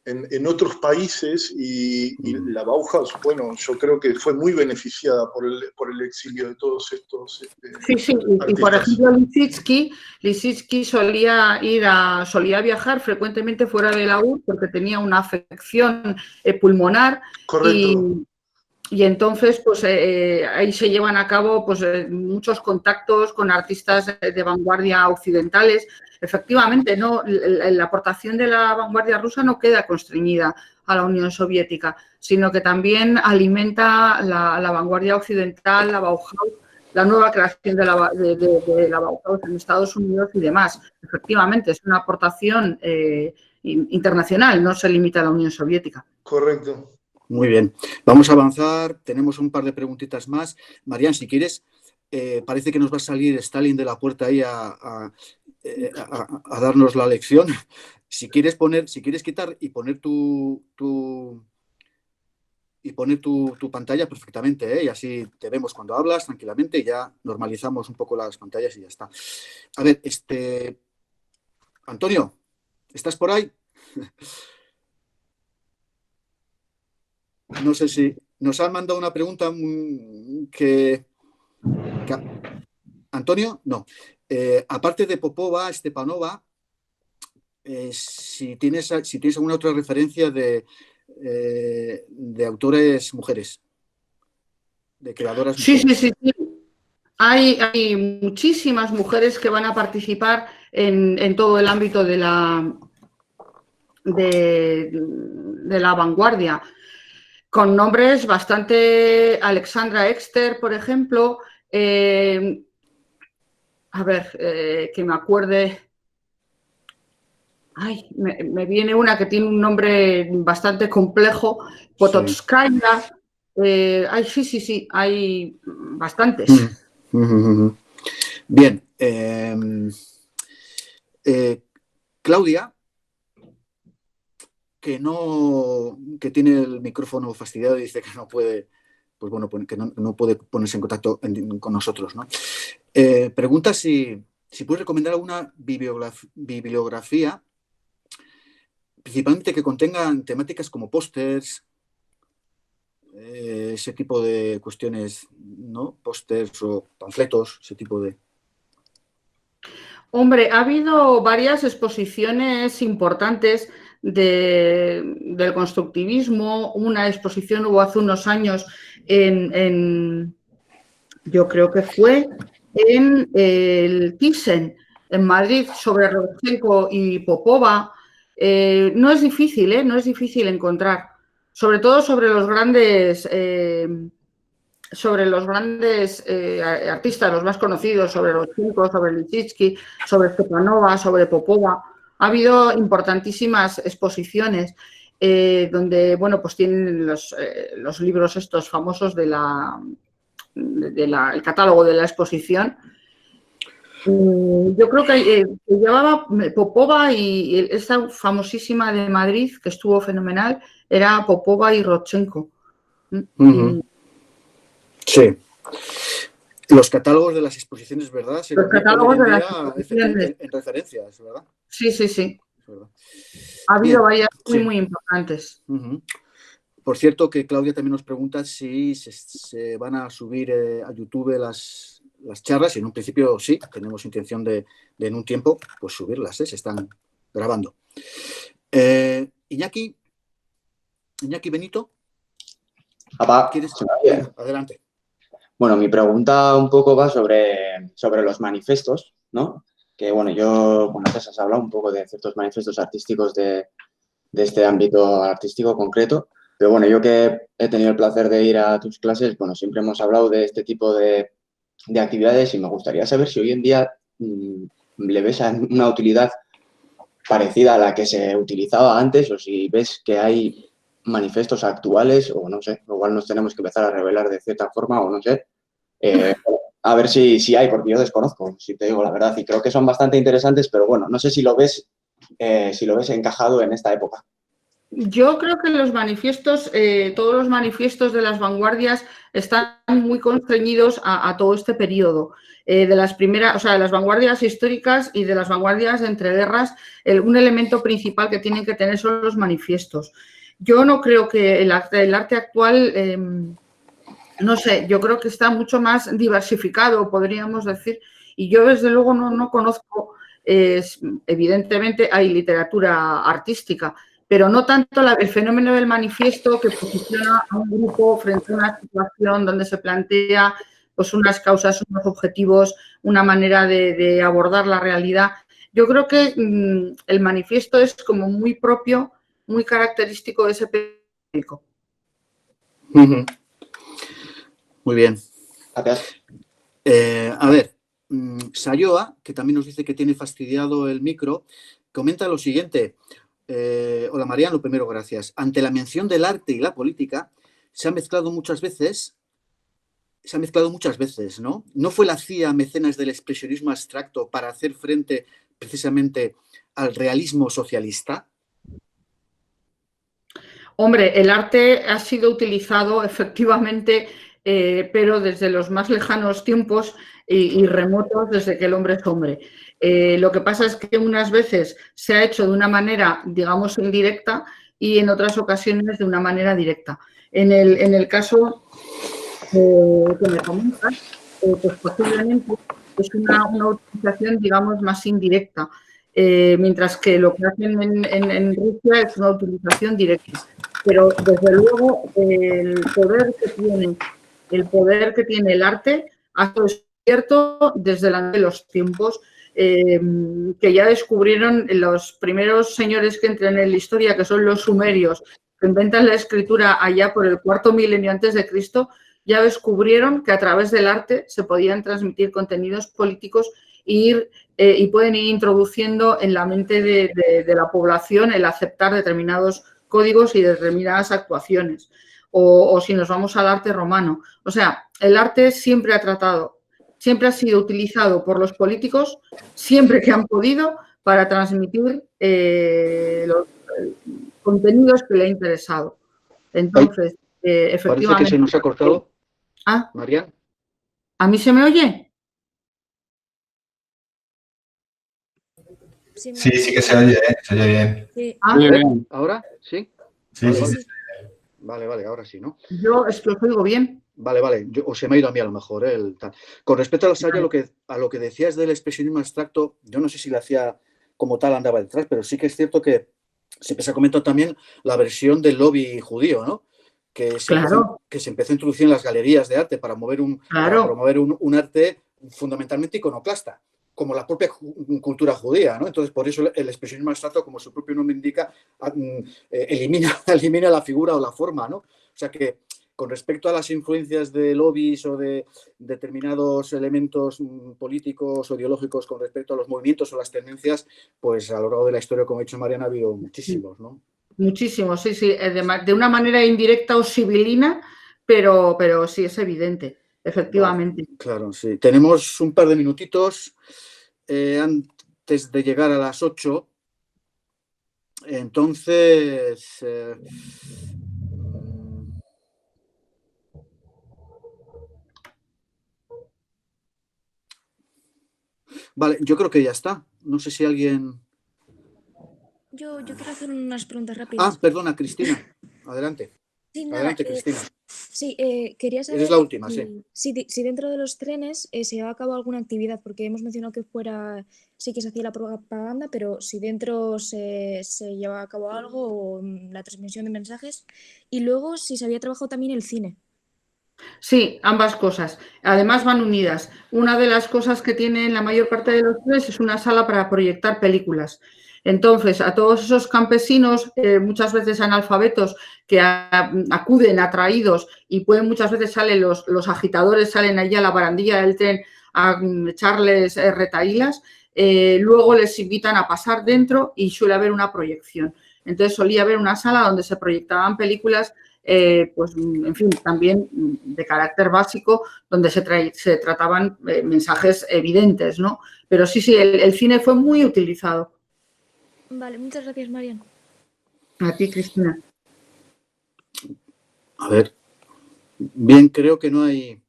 en otros países y la Bauhaus, bueno, yo creo que fue muy beneficiada por el exilio de todos estos sí, y por ejemplo Lissitzky solía viajar frecuentemente fuera de la URSS porque tenía una afección pulmonar. Correcto. Y entonces, pues ahí se llevan a cabo pues, muchos contactos con artistas de vanguardia occidentales. Efectivamente, no, la aportación de la vanguardia rusa no queda constreñida a la Unión Soviética, sino que también alimenta la vanguardia occidental, la Bauhaus, la nueva creación de la Bauhaus en Estados Unidos y demás. Efectivamente, es una aportación internacional, no se limita a la Unión Soviética. Correcto. Muy bien. Vamos a avanzar. Tenemos un par de preguntitas más. Marian, si quieres, parece que nos va a salir Stalin de la puerta ahí a darnos la lección. Si quieres quitar y poner tu pantalla perfectamente, y así te vemos cuando hablas tranquilamente y ya normalizamos un poco las pantallas y ya está. A ver, Antonio, ¿estás por ahí? No sé si nos han mandado una pregunta que Antonio, no. Aparte de Popova, Stepanova, si tienes alguna otra referencia de autores mujeres, de creadoras mujeres. Sí. Hay muchísimas mujeres que van a participar en todo el ámbito de la de la vanguardia, con nombres bastante... Alexandra Exter, por ejemplo, a ver, que me acuerde... Ay, me viene una que tiene un nombre bastante complejo, Pototskaya. Ay, sí, hay bastantes. Bien. Claudia, que tiene el micrófono fastidiado y dice que no puede, pues bueno, que no puede ponerse en contacto con nosotros, ¿no? Pregunta si puedes recomendar alguna bibliografía, principalmente que contengan temáticas como pósters, ese tipo de cuestiones, ¿no? Pósters o panfletos, ese tipo de... Hombre, ha habido varias exposiciones importantes del constructivismo. Una exposición hubo hace unos años yo creo que fue en el Thyssen, en Madrid, sobre Rodchenko y Popova. No es difícil, no es difícil encontrar, sobre todo sobre los grandes artistas, los más conocidos, sobre Rodchenko, sobre Lissitzky, sobre Stepanova, sobre Popova. Ha habido importantísimas exposiciones donde, bueno, pues tienen los libros estos famosos del catálogo de la exposición. Yo creo que llevaba Popova y esta famosísima de Madrid, que estuvo fenomenal, era Popova y Rodchenko. Sí. Los catálogos de las exposiciones, ¿verdad? Los catálogos de las exposiciones. En referencias, ¿verdad? Sí. Ha habido varias muy importantes. Por cierto, que Claudia también nos pregunta si se van a subir a YouTube las charlas, y en un principio sí, tenemos intención de en un tiempo pues subirlas, se están grabando. Iñaki Benito, ¿quieres? Adelante. Bueno, mi pregunta un poco va sobre los manifestos, ¿no? Que, bueno, antes has hablado un poco de ciertos manifestos artísticos de este ámbito artístico concreto, pero bueno, yo que he tenido el placer de ir a tus clases, bueno, siempre hemos hablado de este tipo de actividades y me gustaría saber si hoy en día le ves una utilidad parecida a la que se utilizaba antes o si ves que hay manifestos actuales o no sé, igual nos tenemos que empezar a revelar de cierta forma o no sé. A ver si hay, porque yo desconozco, si te digo la verdad, y creo que son bastante interesantes, pero bueno, no sé si lo ves encajado en esta época. Yo creo que los manifiestos, todos los manifiestos de las vanguardias están muy constreñidos a todo este periodo. De las primeras, o sea, de las vanguardias históricas y de las vanguardias de entreguerras, un elemento principal que tienen que tener son los manifiestos. Yo no creo que el arte actual, no sé, yo creo que está mucho más diversificado, podríamos decir, y yo desde luego no conozco, evidentemente hay literatura artística, pero no tanto el fenómeno del manifiesto que posiciona a un grupo frente a una situación donde se plantea pues unas causas, unos objetivos, una manera de abordar la realidad. Yo creo que el manifiesto es como muy propio, muy característico de ese periódico. Muy bien. Gracias. A ver, Sayoa, que también nos dice que tiene fastidiado el micro, comenta lo siguiente. Hola Mariano, primero gracias. Ante la mención del arte y la política se ha mezclado muchas veces, ¿no? ¿No fue la CIA mecenas del expresionismo abstracto para hacer frente precisamente al realismo socialista? Hombre, el arte ha sido utilizado efectivamente, pero desde los más lejanos tiempos y remotos desde que el hombre es hombre. Lo que pasa es que unas veces se ha hecho de una manera, digamos, indirecta y en otras ocasiones de una manera directa. En el caso que me comentas, pues posiblemente es una utilización, digamos, más indirecta, mientras que lo que hacen en Rusia es una utilización directa. Pero, desde luego, el poder que tiene el arte ha sido descubierto desde los tiempos que ya descubrieron los primeros señores que entran en la historia, que son los sumerios, que inventan la escritura allá por el 4.000 milenio antes de Cristo, ya descubrieron que a través del arte se podían transmitir contenidos políticos y pueden ir introduciendo en la mente de la población el aceptar determinados códigos y determinadas actuaciones. O si nos vamos al arte romano. O sea, el arte siempre ha sido utilizado por los políticos, siempre que han podido, para transmitir los contenidos que le ha interesado. Entonces, efectivamente... Parece que se nos ha cortado. ¿Ah? Marian. ¿A mí se me oye? Sí, que se oye bien. Sí. ¿Ah? ¿Ahora? ¿Sí? Sí, Vale, sí, vale. sí. Vale, ahora sí, ¿no? Yo es que os oigo bien. Vale. O se me ha ido a mí a lo mejor. Con respecto a la Saya, a lo que decías del expresionismo abstracto, yo no sé si la hacía como tal, andaba detrás, pero sí que es cierto que siempre se ha comentado también la versión del lobby judío, ¿no? Que se empezó a introducir en las galerías de arte para promover un arte fundamentalmente iconoclasta, como la propia cultura judía, ¿no? Entonces, por eso el expresionismo abstracto, como su propio nombre indica, elimina la figura o la forma, ¿no? O sea que, con respecto a las influencias de lobbies o de determinados elementos políticos o ideológicos con respecto a los movimientos o las tendencias, pues a lo largo de la historia, como ha dicho Mariana, ha habido muchísimos, ¿no? Muchísimos, sí. De una manera indirecta o sibilina, pero sí es evidente, efectivamente. Vale, claro, sí. Tenemos un par de minutitos antes de llegar a las 8. Entonces... Vale, yo creo que ya está. No sé si alguien... Yo quiero hacer unas preguntas rápidas. Perdona, Cristina. Adelante. Sí, nada, Adelante, Cristina. Sí, quería saber Eres la última, sí. Si dentro de los trenes se lleva a cabo alguna actividad, porque hemos mencionado que fuera, sí que se hacía la propaganda, pero si dentro se lleva a cabo algo o la transmisión de mensajes, y luego si se había trabajado también el cine. Sí, ambas cosas. Además van unidas. Una de las cosas que tienen la mayor parte de los trenes es una sala para proyectar películas. Entonces, a todos esos campesinos, muchas veces analfabetos, que acuden atraídos y muchas veces salen los agitadores, salen allí a la barandilla del tren a echarles retahílas, luego les invitan a pasar dentro y suele haber una proyección. Entonces, solía haber una sala donde se proyectaban películas, pues, en fin, también de carácter básico, donde se trataban mensajes evidentes, ¿no? Pero sí, el cine fue muy utilizado. Vale, muchas gracias, Marian. A ti, Cristina. A ver, bien, creo que no hay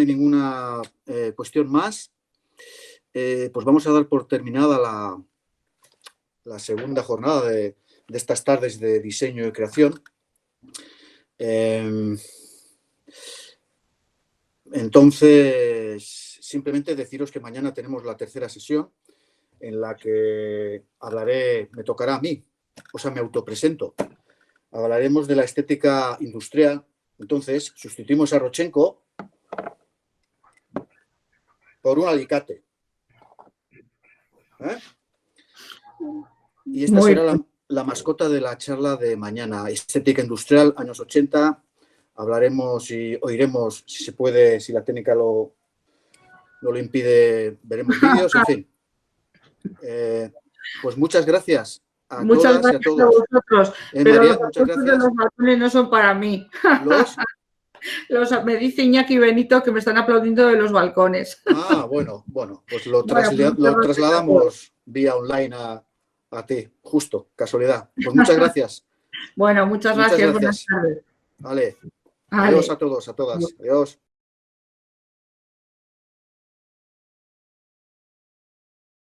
ninguna cuestión más. Pues vamos a dar por terminada la segunda jornada de estas tardes de diseño y creación. Entonces, simplemente deciros que mañana tenemos la tercera sesión en la que me tocará a mí, o sea, me autopresento. Hablaremos de la estética industrial. Entonces, sustituimos a Rodchenko por un alicate. Y esta será la mascota de la charla de mañana. Estética industrial, años 80. Hablaremos y oiremos, si se puede, si la técnica no lo impide, veremos vídeos, en fin. Pues muchas gracias a muchas todas gracias y a todos. A vosotros. Pero María, muchas gracias. Los balcones no son para mí. Me dice Iñaki Benito que me están aplaudiendo de los balcones. Bueno, pues lo trasladamos vía online a ti, justo, casualidad. Pues muchas gracias. Bueno, muchas gracias. Buenas tardes. Vale. Adiós a todos, a todas. Adiós.